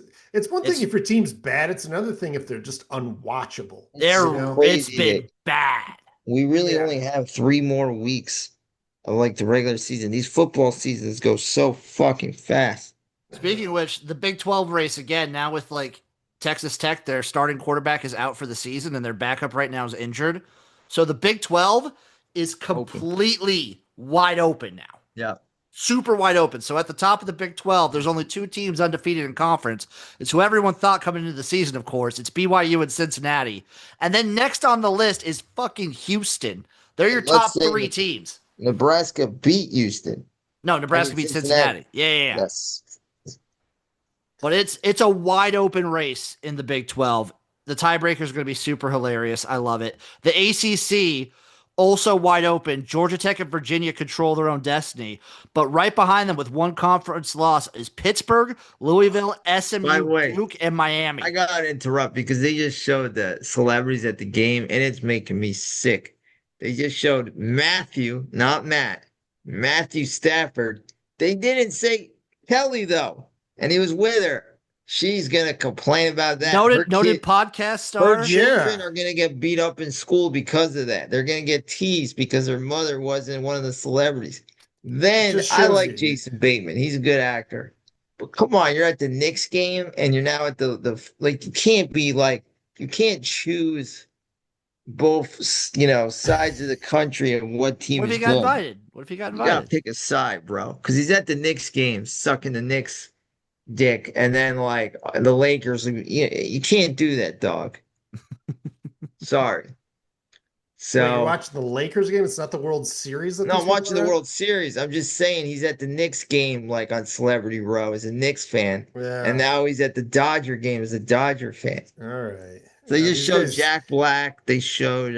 one thing if your team's bad. It's another thing if they're just unwatchable. It's been bad. We really only have 3 more weeks of like the regular season. These football seasons go so fucking fast. Speaking of which, the Big 12 race again, now with like Texas Tech, their starting quarterback is out for the season and their backup right now is injured. So the Big 12 is completely wide open now. Yeah. Super wide open. So at the top of the Big 12, there's only 2 teams undefeated in conference. It's who everyone thought coming into the season, of course. It's BYU and Cincinnati. And then next on the list is fucking Houston. They're your top 3 teams. Nebraska beat Houston. No, Nebraska beat Cincinnati. Yeah. Yes. But it's a wide open race in the Big 12. The tiebreaker is going to be super hilarious. I love it. The ACC also wide open. Georgia Tech and Virginia control their own destiny. But right behind them with 1 conference loss is Pittsburgh, Louisville, SMU, Duke, and Miami. I got to interrupt because they just showed the celebrities at the game, and it's making me sick. They just showed Matthew, not Matt, Matthew Stafford. They didn't say Kelly, though, and he was with her. She's going to complain about that. Noted podcast star. Her children are going to get beat up in school because of that. They're going to get teased because her mother wasn't one of the celebrities. Then I like Jason Bateman. He's a good actor. But come on, you're at the Knicks game and you're now at the like you can't be like you can't choose both sides of the country and what team What if is he got good. invited? What if he got You gotta invited? pick a side, bro. Because he's at the Knicks game, sucking the Knicks dick, and then like the Lakers. You can't do that, dog. Sorry. So you're watching the Lakers game. It's not the World Series. No, I'm watching the World Series. I'm just saying he's at the Knicks game, like on Celebrity Row, as a Knicks fan, and now he's at the Dodger game as a Dodger fan. All right. So they just showed Jack Black. They showed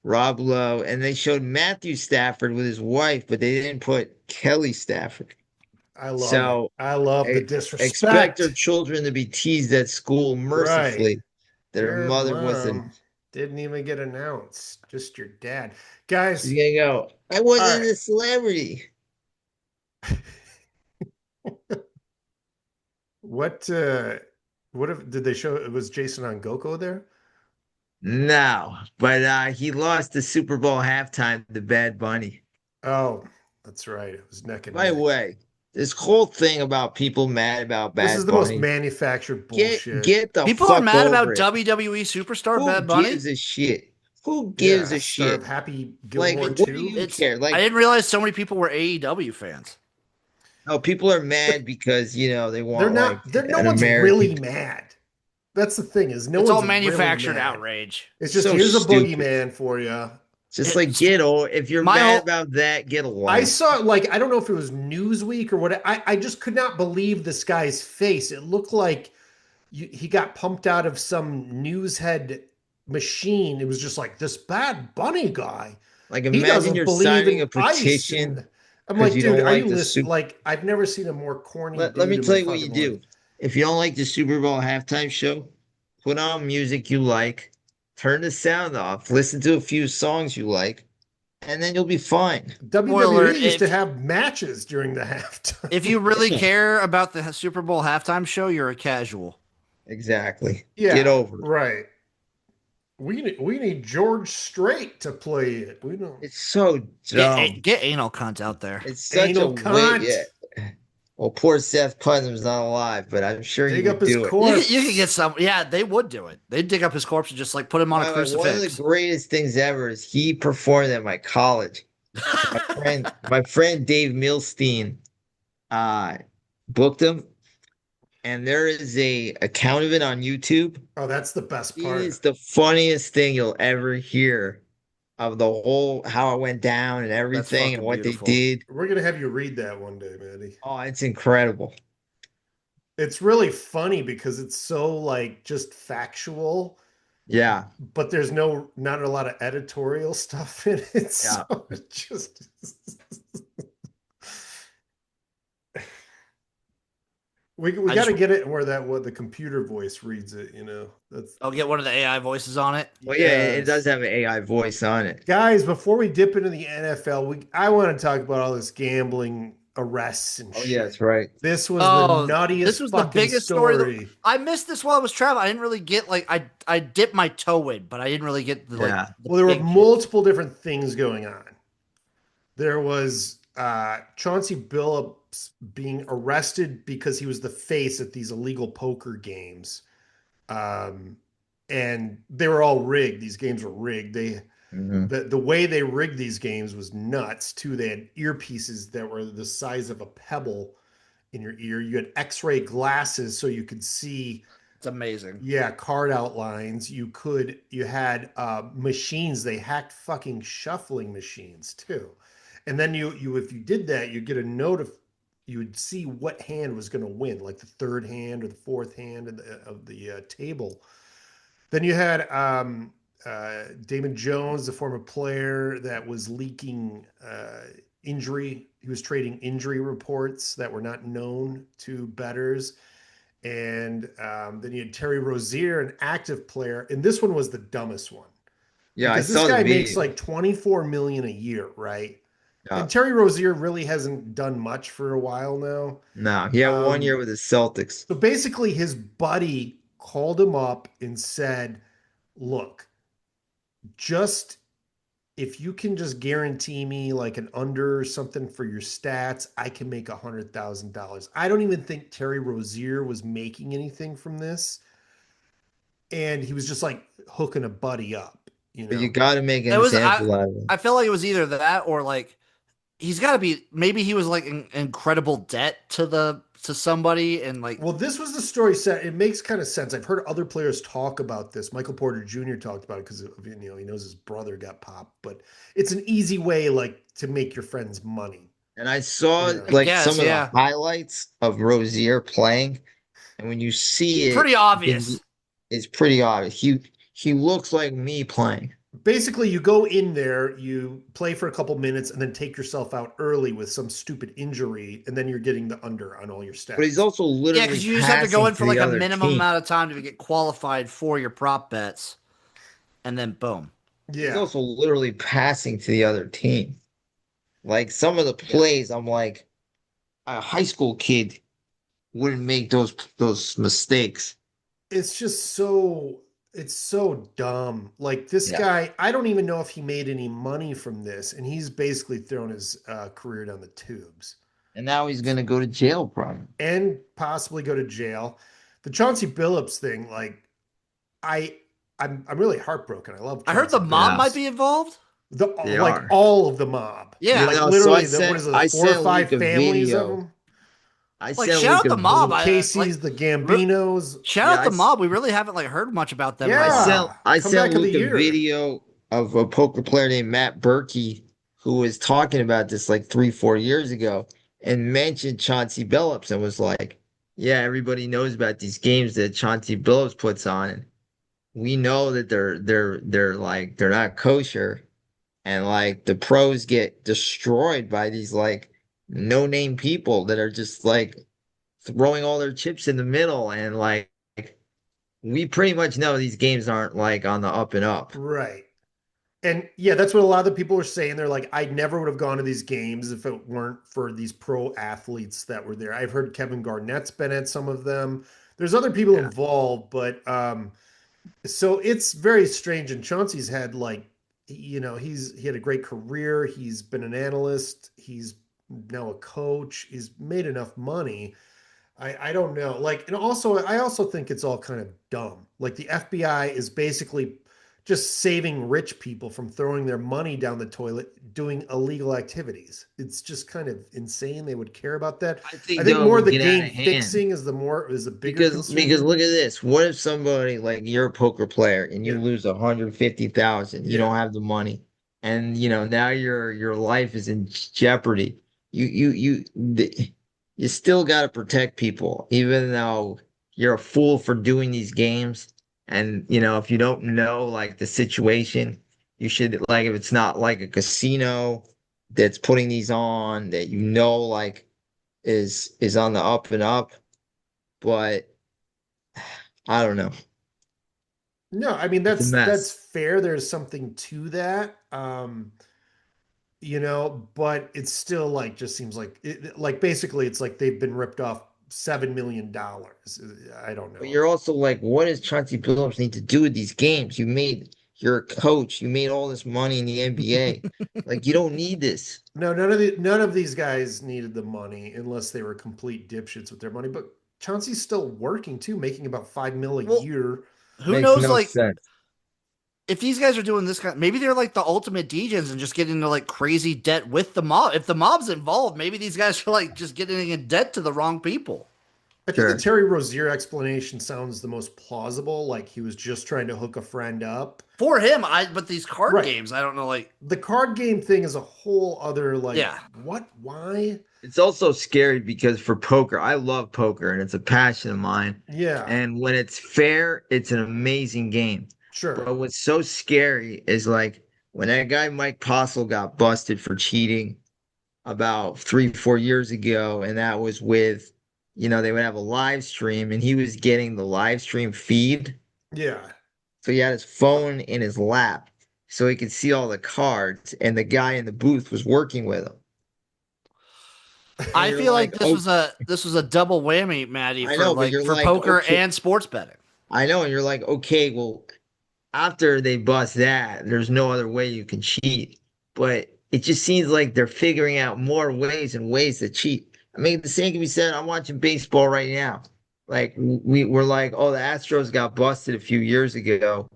Rob Lowe, and they showed Matthew Stafford with his wife, but they didn't put Kelly Stafford. I love the disrespect. Expect their children to be teased at school mercifully. That her mother wasn't. Didn't even get announced. Just your dad. Guys. She's going to go, I wasn't a celebrity. What did they show? Was Jason on Goko there? No, but he lost the Super Bowl halftime to Bad Bunny. Oh, that's right. It was neck and By the way, this whole thing about people mad about Bad Bunny. This is the most manufactured bullshit. Get the people fuck are mad over about it. WWE superstar Who Bad Bunny. Who gives a shit? Who gives a shit? Happy Gilmore what too. do you care? Like, I didn't realize so many people were AEW fans. No, people are mad because they want. They're not. No one's really mad. That's the thing is it's all manufactured outrage. It's just here's a boogeyman for you. Just like if you're mad about that, get a life. I saw I don't know if it was Newsweek or what. I just could not believe this guy's face. It looked like he got pumped out of some news head machine. It was just like this Bad Bunny guy. Like, He imagine doesn't you're believe signing in a ice. petition And I'm because like, you dude, don't are you like the listening? Super. Like, I've never seen a more corny Let dude me in my tell you what you fucking life. do. If you don't like the Super Bowl halftime show, put on music you like, turn the sound off, listen to a few songs you like, and then you'll be fine. Spoiler: WWE used to have matches during the if halftime. you really Yeah, care about the Super Bowl halftime show, you're a casual. exactly. Get Yeah, over it. right. We need George Strait to play it. We don't It's so dumb. Get anal cunt out there. It's such a anal way. Yeah. cunt. Well, poor Seth Putnam's not alive, but I'm sure he Dig up would his do it. You could get corpse. some. Yeah, they would do it. They'd dig up his corpse and just like put him on a By the way, one of the crucifix. greatest things ever is he performed at my college. My friend Dave Milstein uh booked him, and there is a account of it on YouTube. Oh, that's the best It part. is the funniest thing you'll ever hear of the whole how it went down and That's everything and fucking what they beautiful. did. We're gonna have you read that one day, Mandy. Oh, it's incredible. It's really funny because it's so like just factual, Yeah, but there's not a lot of editorial stuff in it. yeah. So it just we I got to just get it where that what the computer voice reads it. That's I'll get one of the AI voices on it. Well, yeah, it does yes. have an AI voice on it. Guys, before we dip into the NFL, I want to talk about all this gambling arrests and Oh, yeah, shit. that's right. This was the Oh, this nuttiest was the fucking biggest story. story. I missed this while I was traveling. I didn't really get like I dipped my toe in, but I didn't really get the like Yeah. the Well, there were big multiple different things going on. There was Chauncey Billups being arrested because he was the face at these illegal poker games. And they were all rigged. These games were rigged. Mhm. The way they rigged these games was nuts too. They had earpieces that were the size of a pebble in your ear. You had X-ray glasses so you could see, It's amazing. yeah, card outlines. You had machines. They hacked fucking shuffling machines too. And then you if you did that, you get a note of you would see what hand was going to win, like the third hand or the fourth hand of the table. Then you had Damon Jones, the former player that was leaking injury. He was trading injury reports that were not known to bettors. And then you had Terry Rozier, an active player. And this one was the dumbest one Yeah, I because this saw the guy makes video. like 24 million a year, right? Yeah. And Terry Rozier really hasn't done much for a while now. No, he had 1 year Um, with the Celtics. So basically, his buddy called him up and said, look, just if you can just guarantee me like an under or something for your stats, I can make $100,000. I don't even think Terry Rozier was making anything from this. And he was just like hooking a buddy up, But you got to make an It was example out of him. I feel like it was either that or like he's got to be maybe he was like in incredible debt to somebody and like Well, this was the story set. It makes kind of sense. I've heard other players talk about this. Michael Porter Jr. talked about it because he knows his brother got popped, but it's an easy way like to make your friends money. And I saw Yeah. like guess, some of yeah. the highlights of Rozier playing, and when you see it, pretty obvious. it's pretty obvious. He looks like me playing. Basically, you go in there, you play for a couple minutes, and then take yourself out early with some stupid injury, and then you're getting the under on all your stats. But he's also literally Yeah, because you just have to go passing in for the like a other minimum team. amount of time to get qualified for your prop bets, and then boom. He's yeah. also literally passing to the other team. Like some of the plays, I'm like, a high school kid wouldn't make those mistakes. It's just it's so dumb. Like this Yeah. guy, I don't even know if he made any money from this, and he's basically thrown his career down the tubes And now he's gonna go to jail, probably. and possibly go to jail. The Chauncey Billups thing, like I'm really heartbroken. I love. I heard the Chauncey mob Yes. might be involved. They like are. all of the mob. Yeah. like So literally, I sent, what is it? I 4 or sent 5 Luke a families of video. them. I Like, sent shout Luke out a the mob. video. Casey's, the Gambinos. Shout Yeah, out the I s- mob. We really haven't like heard much about them. Yeah. Like, I Comeback sent of the Luke a year. video of a poker player named Matt Berkey who was talking about this like 3, 4 years ago and mentioned Chauncey Billups and was like, yeah, everybody knows about these games that Chauncey Billups puts on, and we know that they're like they're not kosher, and like the pros get destroyed by these like no-name people that are just like throwing all their chips in the middle, and like we pretty much know these games aren't like on the up and up. Right. And yeah, that's what a lot of the people were saying. They're like, I never would have gone to these games if it weren't for these pro athletes that were there. I've heard Kevin Garnett's been at some of them. There's other people Yeah. involved, but so it's very strange. And Chauncey's had like, he had a great career. He's been an analyst. He's now a coach. He's made enough money. I don't know. Like, and also I also think it's all kind of dumb. Like the FBI is basically just saving rich people from throwing their money down the toilet doing illegal activities. It's just kind of insane they would care about that. I I think think though it more would the get out game of hand fixing is the bigger because concern. look at this. What if somebody like you're a poker player and you Yeah. lose 150,000, you Yeah. don't have the money, and now your life is in jeopardy. You still got to protect people, even though you're a fool for doing these games. And if you don't know like the situation, you should like if it's not like a casino that's putting these on that like is on the up and up. But I don't know. No, I mean It's a that's mess. fair. There's something to that. But it's still like just seems like like basically it's like they've been ripped off $7 million. I don't But know. you're also like, what does Chauncey Billups need to do with these games? You're a coach. You made all this money in the NBA. Like, you don't need this. No, none of these guys needed the money unless they were complete dipshits with their money. But Chauncey's still working too, making about 5 mil a Well, year. who Makes knows? no Like, sense. if these guys are doing this kind, maybe they're like the ultimate DJs and just getting into like crazy debt with the mob. If the mob's involved, maybe these guys are like just getting in debt to the wrong people. I think the Sure. Terry Rozier explanation sounds the most plausible. Like he was just trying to hook a friend up. For him, but these card Right. games, I don't know. Like, The card game thing is a whole other like yeah, what? Why? It's also scary because for poker, I love poker and it's a passion of mine. Yeah, And when it's fair, it's an amazing game. sure. But what's so scary is like when that guy Mike Postle got busted for cheating about 3, 4 years ago, and that was with, they would have a live stream and he was getting the live stream feed. Yeah. So he had his phone in his lap so he could see all the cards, and the guy in the booth was working with him. And I you're feel like, like oh, this was a double whammy, Maddie, I for know, but like you're for like, poker okay, and sports betting. I know, and you're like, okay, well, after they bust that, there's no other way you can cheat. But it just seems like they're figuring out more ways and ways to cheat. I mean, the same can be said. I'm watching baseball right now. Like we're like, oh, the Astros got busted a few years ago.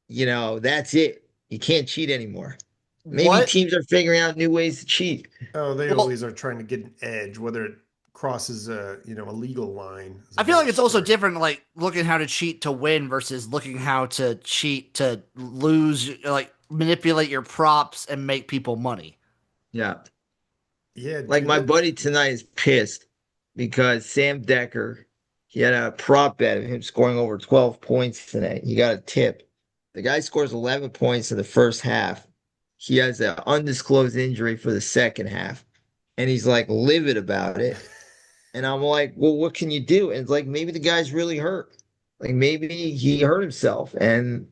That's it. You can't cheat anymore. Maybe What? teams are figuring out new ways to cheat. Oh, they Well, always are trying to get an edge, whether it crosses a legal line is I feel another like it's also story. different, like looking how to cheat to win versus looking how to cheat to lose, like manipulate your props and make people money. Yeah. Yeah, Like dude. my buddy tonight is pissed because Sam Decker, he had a prop bet of him scoring over 12 points tonight. He got a tip. The guy scores 11 points in the first half. He has an undisclosed injury for the second half, and he's like livid about it. And I'm like, well, what can you do? And it's like maybe the guy's really hurt. Like maybe he hurt himself, and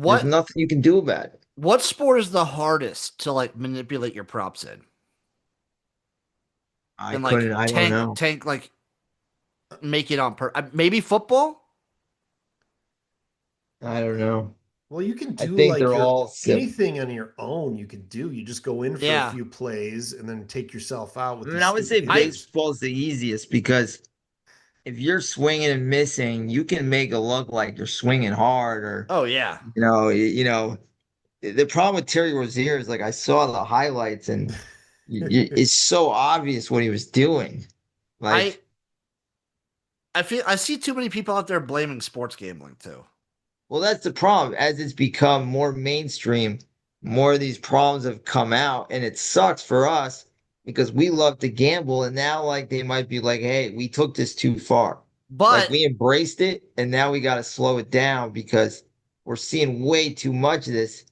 there's What nothing you can do about it. what sport is the hardest to like manipulate your props in? And like I don't know. tank like make it on maybe football? I don't know. Well, you can I do think like they're your all sim. anything on your own. You could do. You just go in for a Yeah. few plays and then take yourself out I with mean, these I would say stupid I injuries. baseball's the easiest because if you're swinging and missing, you can make it look like you're swinging hard, or Oh yeah. the problem with Terry Rozier is like I saw the highlights and it's so obvious what he was doing. I Like, I feel I see too many people out there blaming sports gambling too. well, that's the problem. As it's become more mainstream, more of these problems have come out, and it sucks for us because we love to gamble, and now like they might be like, hey, we took this too far. Like But we embraced it, and now we got to slow it down because we're seeing way too much of this.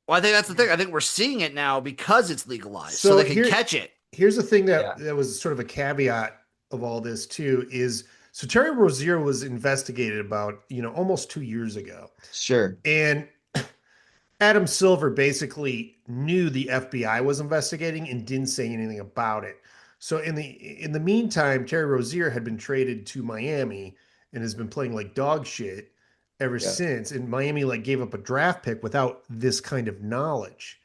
well, I think that's the thing. I think we're seeing it now because it's legalized, so So they can catch it. here's the thing Yeah, that was sort of a caveat of all this too is so Terry Rozier was investigated about, almost 2 years ago. sure. And Adam Silver basically knew the FBI was investigating and didn't say anything about it. So in the meantime, Terry Rozier had been traded to Miami and has been playing like dog shit ever Yeah. since. And Miami like gave up a draft pick without this kind of knowledge.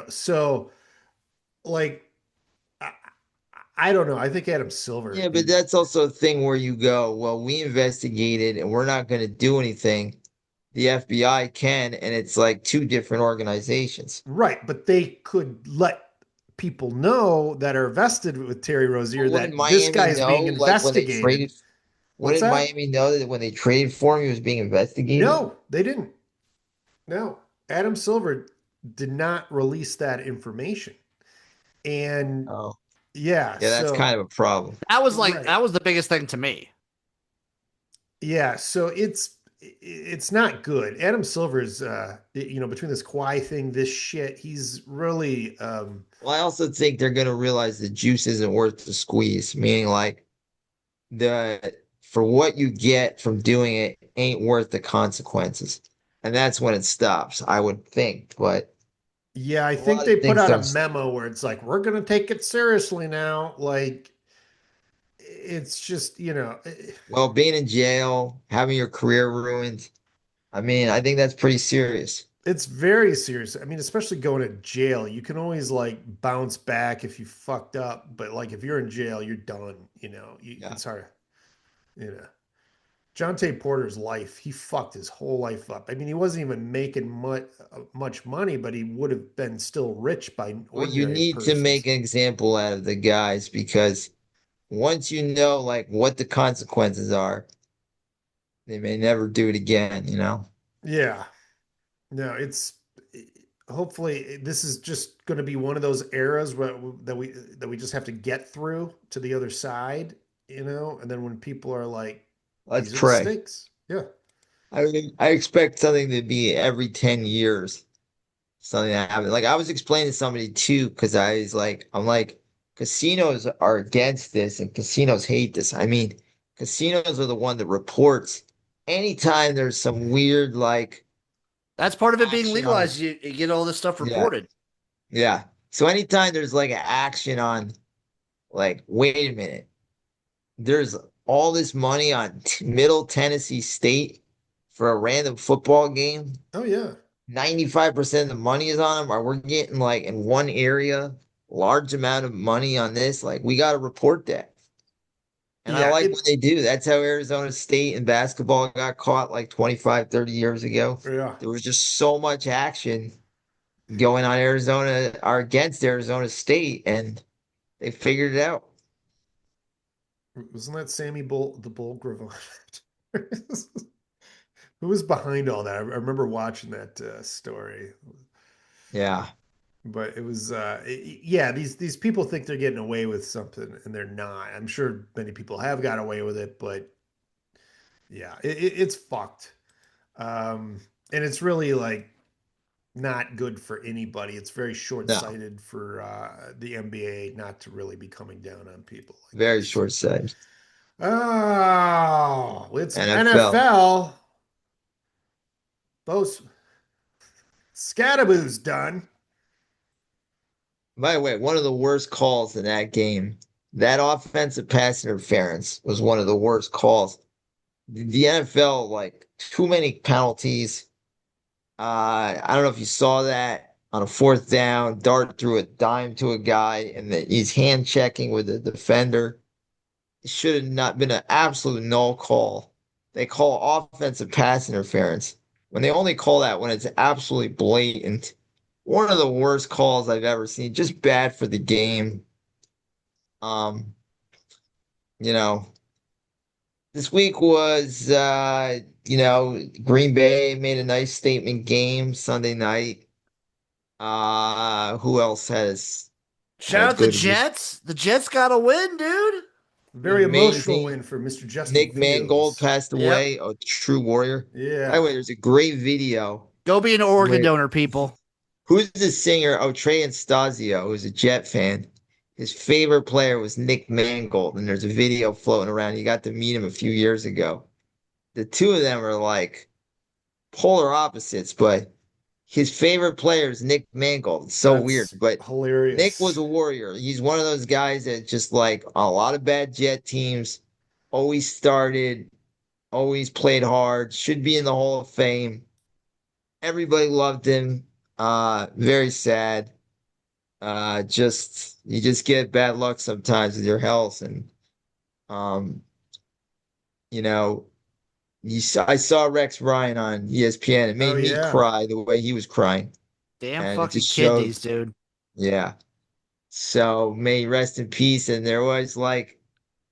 So like I, I don't know. I think Adam Silver Yeah, but is that's also a thing where you go, well, we investigated and we're not going to do anything. The FBI can, and it's like two different organizations. right, but they could let people know that are vested with Terry Rozier Well, wouldn't that this guy Miami is know, being like when they investigated. traded, What's wouldn't that? Miami know that when they traded for him, he was being investigated? No, they didn't. No, Adam Silver did not release that information. And Oh, yeah, yeah, that's kind so of a problem. right. That was the biggest thing to me. Yeah, so it's not good. Adam Silver's between this Kawhi thing, this shit, he's really Well, I also think they're going to realize the juice isn't worth the squeeze, meaning like the for what you get from doing it ain't worth the consequences. And that's when it stops, I would think. But yeah, I a think lot they of put things out a don't. memo where it's like we're gonna take it seriously now. Like it's just, Well, being in jail, having your career ruined, I mean, I think that's pretty serious. it's very serious. I mean, especially going to jail. You can always like bounce back if you fucked up, but like if you're in jail, you're done. Yeah. It's hard. You know, Jonte Porter's life, he fucked his whole life up. I mean, he wasn't even making much money, but he would have been still rich by Well, you ordinary need to make persons. an example out of the guys because once you know like what the consequences are, they may never do it again, you know? Yeah. No, it's hopefully this is just going to be one of those eras that we just have to get through to the other side, and then when people are like, Let's these are the pray. stakes. Yeah. I mean, I expect something to be every 10 years, something that happens. Like I was explaining to somebody too, because I'm like, casinos are against this and casinos hate this. I mean, casinos are the one that reports anytime there's some weird like That's part of it being action on the, legalized. You get all this stuff yeah, reported. yeah. So anytime there's like an action on like, wait a minute, there's all this money on Middle Tennessee State for a random football game. Oh yeah. 95% of the money is on them, or we're getting like in one area, large amount of money on this. Like, we got to report that. And I Yeah. like what they do. That's how Arizona State in basketball got caught like 25, 30 years ago. Yeah. There was just so much action going on Arizona or against Arizona State, and they figured it out. Wasn't that Sammy the Bull Gravano? Who was behind all that? I remember watching that story. Yeah. But it was yeah, these people think they're getting away with something and they're not. I'm sure many people have got away with it, but yeah, it's fucked. And it's really like not good for anybody. It's very No, short-sighted for the NBA not to really be coming down on people like very this. short sighted. Oh, it's NFL. NFL. Those Scadaboo's done. By the way, one of the worst calls in that game, that offensive pass interference was one of the worst calls. The NFL, like too many penalties. I don't know if you saw that on a fourth down, Dart threw a dime to a guy and he's hand checking with the defender. It should have not been an absolute null call. They call offensive pass interference when they only call that when it's absolutely blatant. One of the worst calls I've ever seen. Just bad for the game. Um, you know, this week was Green Bay made a nice statement game Sunday night. Who else has Shout had out the good. Jets. The Jets got a win, dude. Very emotional Amazing. win for Mr. Justin Nick Mangold Fields. passed Yep. away, a true warrior. By the way, Yeah. there's a great video Go be an organ where donor, people. who's the singer? Oh, Trey Anastasio, who's a Jet fan. His favorite player was Nick Mangold, and there's a video floating around. You got to meet him a few years ago. The two of them are like polar opposites, but his favorite player is Nick Mangold. It's so weird, That's but Nick was hilarious. a warrior. He's one of those guys that just like a lot of bad Jet teams, always started, always played hard, should be in the Hall of Fame. Everybody loved him. Very sad. Just you just get bad luck sometimes with your health, and um, you know, I saw Rex Ryan on ESPN. It Oh made me yeah. cry the way he was crying, Damn and it fucking just showed, kidneys, dude. yeah. So may he rest in peace. And there was like,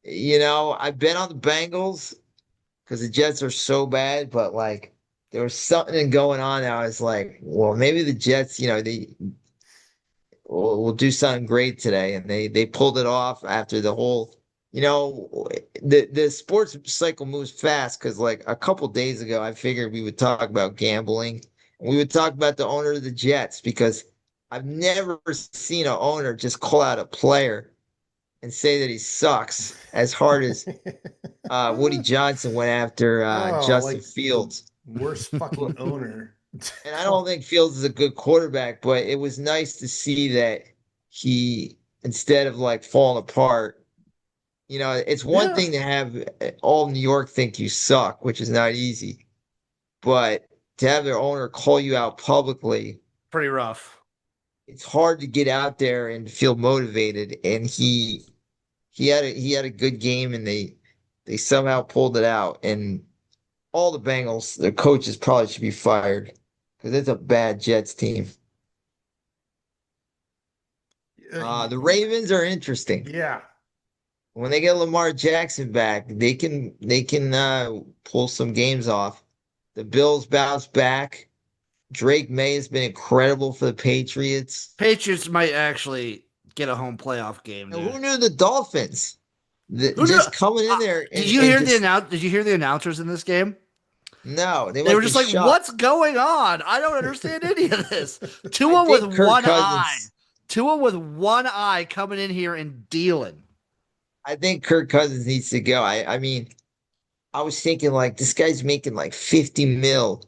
I've been on the Bengals because the Jets are so bad, but like there was something going on. I was like, well, maybe the Jets, they will do something great today, and they pulled it off after the whole. The sports cycle moves fast because like a couple days ago, I figured we would talk about gambling and we would talk about the owner of the Jets because I've never seen an owner just call out a player and say that he sucks as hard as Woody Johnson went after Oh, Justin like the Fields. worst fucking owner. And I don't think Fields is a good quarterback, but it was nice to see that he, instead of like falling apart, it's one Yeah. thing to have all New York think you suck, which is not easy, but to have their owner call you out publicly, Pretty rough. it's hard to get out there and feel motivated. And he had a good game, and they somehow pulled it out. And all the Bengals, the coaches probably should be fired because it's a bad Jets team. The Ravens are interesting. Yeah. When they get Lamar Jackson back, they can pull some games off. The Bills bounce back. Drake May has been incredible for the Patriots. Patriots might actually get a home playoff game, And dude. who knew the Dolphins? Who knew- Just coming in there and, Did you and hear just Did you hear the announcers in this game? no, they They must were be just like, shocked. "What's going on? I don't understand any of this." I Tua with think Kirk one eye. Cousins. Tua with one eye coming in here and dealing. I think Kirk Cousins needs to go. I mean, I was thinking like this guy's making like 50 mil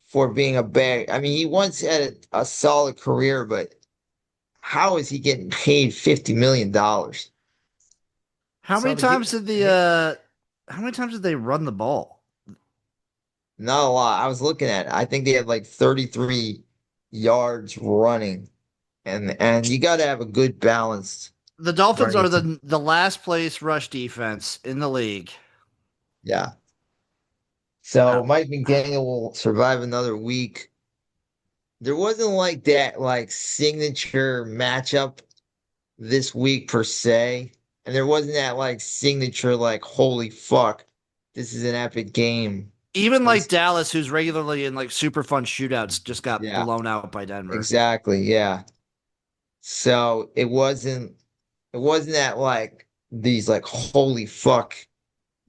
for being a bad. I mean, he once had a solid career, but how is he getting paid $50 million? How many So times did how many times did they run the ball? Not a lot. I was looking at it. I think they had like 33 yards running, and you got to have a good balance The Dolphins running. are the last place rush defense in the league. Yeah. So Wow. Mike McDaniel will survive another week. There wasn't like that like signature matchup this week per se, and there wasn't that like signature like holy fuck, this is an epic game. Even It like was- Dallas, who's regularly in like super fun shootouts, just got Yeah. blown out by Denver. Exactly, yeah. So it wasn't that like these like holy fuck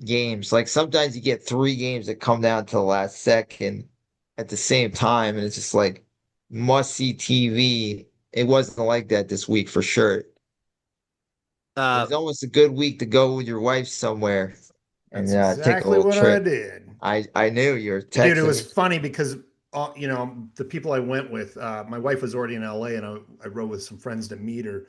games. Like sometimes you get three games that come down to the last second at the same time, and it's just like must see TV. It wasn't like that this week for sure. It Uh, was almost a good week to go with your wife somewhere and That's take a exactly little what I trip. did. I knew you were Dude, it texting was me. funny because the people I went with, my wife was already in LA, and I rode with some friends to meet her.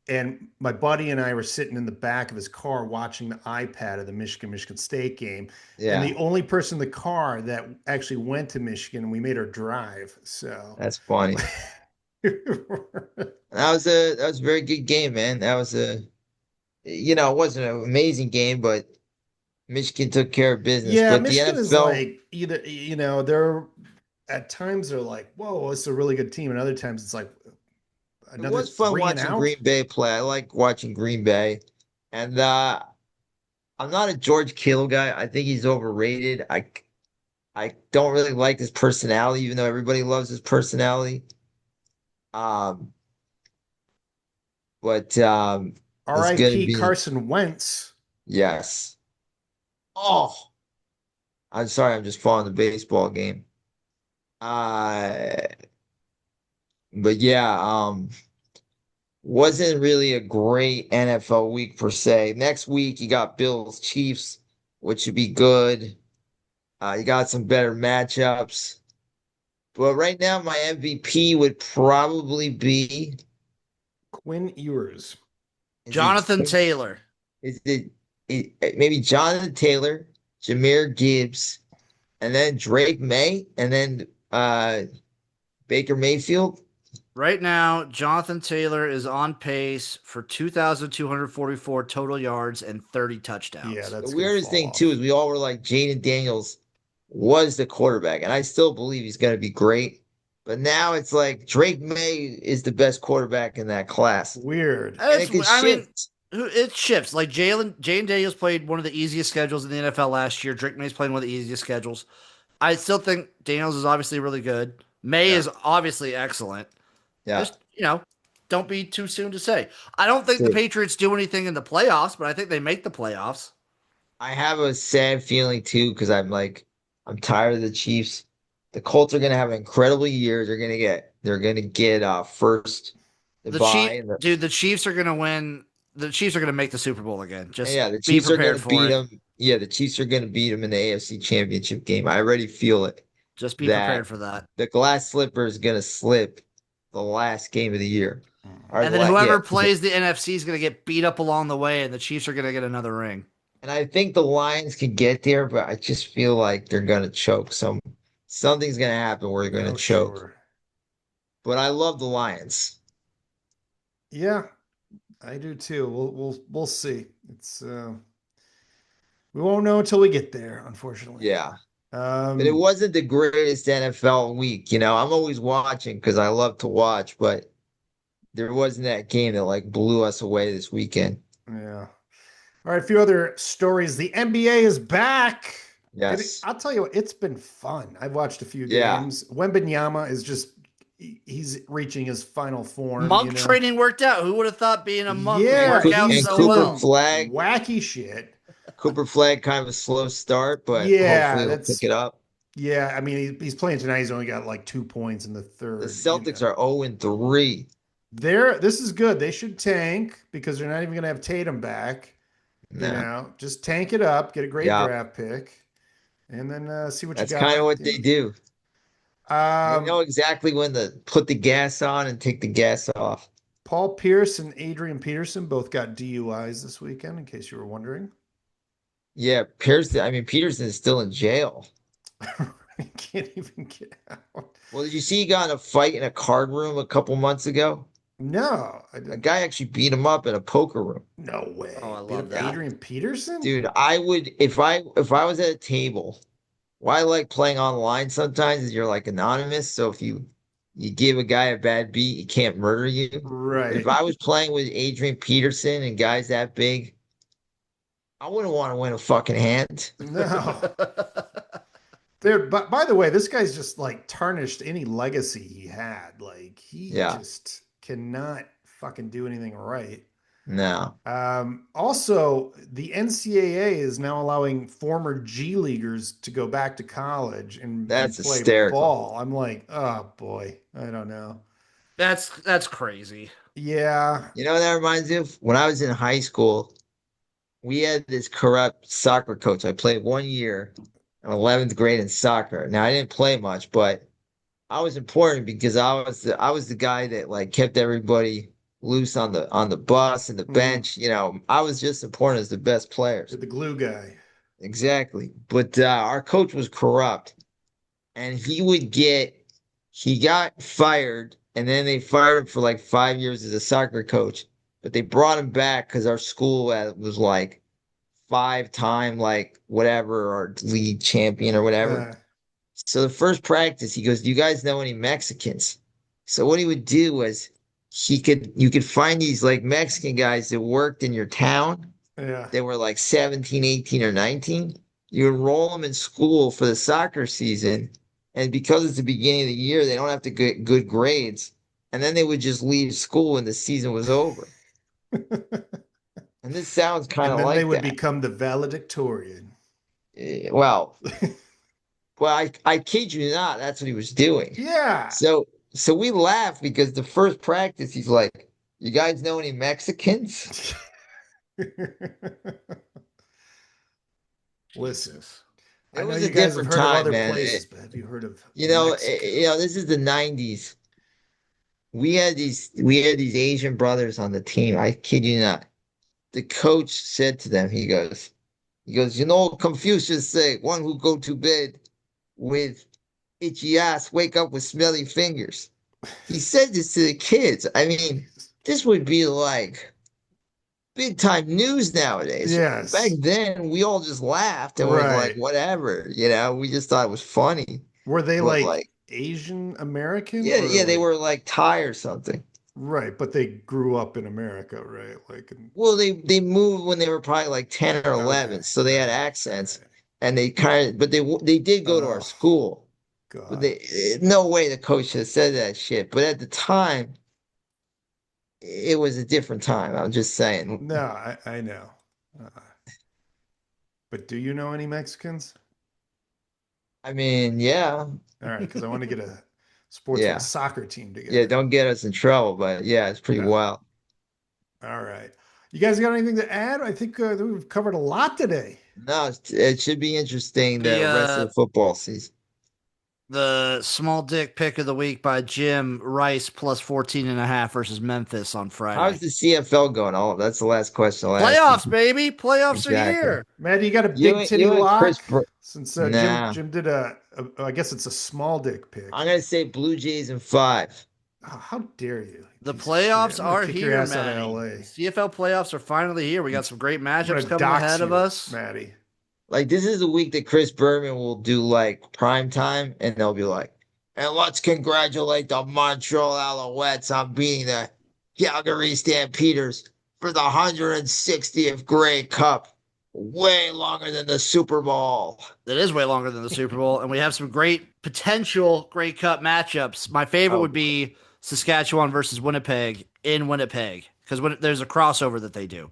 And my buddy and I were sitting in the back of his car watching the iPad of the Michigan State game. And Yeah, the only person in the car that actually went to Michigan, we made her drive. So that's funny. That was a very good game, man. It wasn't an amazing game, but Michigan took care of business. yeah, But the Michigan is NFL, like either, they're at times they're like, whoa, it's a really good team. And other times it's like it another was fun three and watching out. Green Bay play. I like watching Green Bay. And I'm not a George Kittle guy. I think he's overrated. I don't really like his personality, even though everybody loves his personality. Um, But it's going to R.I.P. be, Carson Wentz. yes. Oh, I'm sorry. I'm just following the baseball game. Uh, but yeah, wasn't really a great NFL week per se. Next week, you got Bills Chiefs, which should be good. You got some better matchups. But right now, my MVP would probably be Quinn Ewers. is Jonathan it Taylor. is maybe Jonathan Taylor, Jahmyr Gibbs, and then Drake May, and then Baker Mayfield. Right now, Jonathan Taylor is on pace for 2,244 total yards and 30 touchdowns. Yeah, The that's gonna weirdest fall thing off. too is we all were like Jaden Daniels was the quarterback, and I still believe he's going to be great. But now it's like Drake May is the best quarterback in that class, Weird. and it could I mean, shift. it shifts. Like Jalen Daniels played one of the easiest schedules in the NFL last year. Drake May's playing one of the easiest schedules. I still think Daniels is obviously really good. May Yeah. is obviously excellent. Yeah, Just, don't be too soon to say. I don't think the Dude, Patriots do anything in the playoffs, but I think they make the playoffs. I have a sad feeling too because I'm tired of the Chiefs. The Colts are going to have an incredible year. They're going to get first the bye. The Chiefs are gonna win. The Chiefs are gonna make the Super Bowl again. Just Yeah, the be Chiefs are going prepared to for beat it. them. Yeah, the Chiefs are going to beat them in the AFC Championship game. I already feel it. Just be That prepared for that. the glass slipper is going to slip the last game of the year. Or And the then whoever yeah. plays the NFC is gonna get beat up along the way, and the Chiefs are gonna get another ring. And I think the Lions can get there, but I just feel like they're going to choke. Something's going to happen where they're going Oh, to choke. sure. But I love the Lions. Yeah, I do too. We'll see. It's we won't know until we get there, unfortunately. Yeah. But it Um, wasn't the greatest NFL week. I'm always watching because I love to watch, but there wasn't that game that like blew us away this weekend. yeah. All right, a few other stories. The NBA is back. Yes. I'll tell you what, it's been fun. I've watched a few Yeah. games. Wembanyama is just he's reaching his final form. Monk training worked out. Who would have thought being a monk Yeah, would work out And so Cooper well? Flag. Wacky shit. Cooper Flag kind of a slow start, but Yeah, hopefully he'll pick it up. Yeah, I mean he's playing tonight. He's only got like 2 points in the third. The Celtics are 0-3. This is good. They should tank because they're not even going to have Tatum back. No. Just tank it up, get a great Yeah. draft pick, and then see what That's you got. kind of what they do. They know Um, exactly when to put the gas on and take the gas off. Paul Pierce and Adrian Peterson both got DUIs this weekend, in case you were wondering. Yeah, Peterson is still in jail. He can't even get out. Well, did you see he got in a fight in a card room a couple months ago? No, I A didn't. guy actually beat him up in a poker room. No way. Oh, I Beat love up that. Adrian Peterson? Dude, I would if I was at a table. Why I like playing online sometimes is you're like anonymous. So if you give a guy a bad beat, he can't murder you. But Right. if I was playing with Adrian Peterson and guys that big, I wouldn't want to win a fucking hand. No. Dude, but by the way, this guy's just like tarnished any legacy he had. Like he Yeah. just cannot fucking do anything right. No. Also, the NCAA is now allowing former G leaguers to go back to college and That's play hysterical. ball. I'm like, oh boy, I don't know. That's crazy. Yeah, You know what that reminds me of? When I was in high school, we had this corrupt soccer coach. I played 1 year in 11th grade in soccer. Now I didn't play much, but I was important because I was the guy that like kept everybody loose on the bus and the Mhm. bench. I was just important as the best players. the glue guy. Exactly. But our coach was corrupt, and he got fired, and then they fired him for like 5 years as a soccer coach. But they brought him back because our school was like 5-time like whatever or league champion or whatever. Uh, So the first practice, he goes, "Do you guys know any Mexicans?" So what he would do was you could find these like Mexican guys that worked in your town. yeah. They were like 17, 18, or 19. You enroll them in school for the soccer season. And because it's the beginning of the year, they don't have to get good grades. And then they would just leave school when the season was over. And this sounds kind And of then they like would that. become the valedictorian. Well, I kid you not, that's what he was doing. Yeah. So we laugh because the first practice, he's like, "You guys know any Mexicans?" Listen, I It know was a you guys have different heard of time, other man. places, but have you heard of You know, Mexico? this is the 90s. We had these Asian brothers on the team. I kid you not. The coach said to them, he goes, Confucius said, one who go to bed with itchy ass, wake up with smelly fingers. He said this to the kids. I mean, this would be like big time news nowadays. Back Yes. then, we all just laughed and was like, Right. whatever, we just thought it was funny. Were they But like like, Asian American yeah, or yeah, they like were like Thai or something. right, but they grew up in America, right? Well, they moved when they were probably like 10 or Okay. 11, so they All had right. accents, All right. and but they did go to our Oh school. But God. no way the coach has said that shit. But at the time, it was a different time. I'm just saying. No, I know. Uh, but do you know any Mexicans? I mean, yeah, All right, because I want to get a sportsman yeah, soccer team yeah. together. Don't get us in trouble, but yeah, it's pretty Yeah. wild. All right. You guys got anything to add? I think we've covered a lot today. No, it should be interesting The the rest of the football season. the small dick pick of the week by Jim Rice plus 14.5 versus Memphis on How's Friday. the CFL going? Oh, that's the last question I'll ask you. Playoffs, baby. Playoffs are Exactly. here. Matt, you got a You big and titty you and lock? Since Jim Nah, Jim did I guess it's a small dick pick. I'm gonna say Blue Jays in 5. Oh, how dare you, The piece of shit. playoffs I'm gonna are kick your here, ass out of Matty. LA. CFL playoffs are finally here. We got some great I'm matchups gonna coming dox ahead of you, us. Maddie. Like this is the week that Chris Berman will do like prime time, and they'll be like, "And let's congratulate the Montreal Alouettes on beating the Calgary Stampeders for the 160th Grey Cup, way longer than the Super Bowl." It is way longer than the Super Bowl, and we have some great potential Grey Cup matchups. My favorite Oh, would be Saskatchewan versus Winnipeg in Winnipeg because there's a crossover that they do.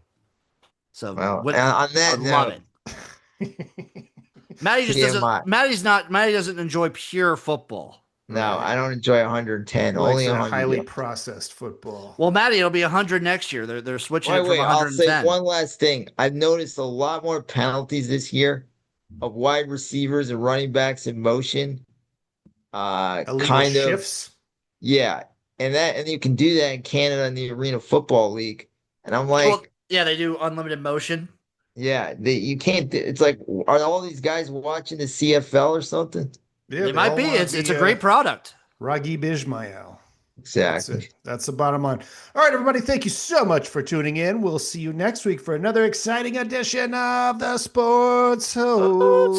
So well, and on I that would love note, it. Matty just doesn't. TMI. Matty doesn't enjoy pure football. No, Right. I don't enjoy 110, He likes only that 100 highly yards. processed football. Well, Matty, it'll be 100 next year. They're switching Wait, it from wait, I'll say 110. one last thing. I've noticed a lot more penalties this year of wide receivers and running backs in motion. Illegal Kind of, shifts. yeah. And you can do that in Canada in the Arena Football League. And I'm Well, like, yeah, they do unlimited motion. yeah, you can't. It's like, are all these guys watching the CFL or something? Yeah, They they might all be. want to It's be a great product. Ragib Ismail. That's Exactly. it. That's the bottom line. All right, everybody, thank you so much for tuning in. We'll see you next week for another exciting edition of the Sports Hole.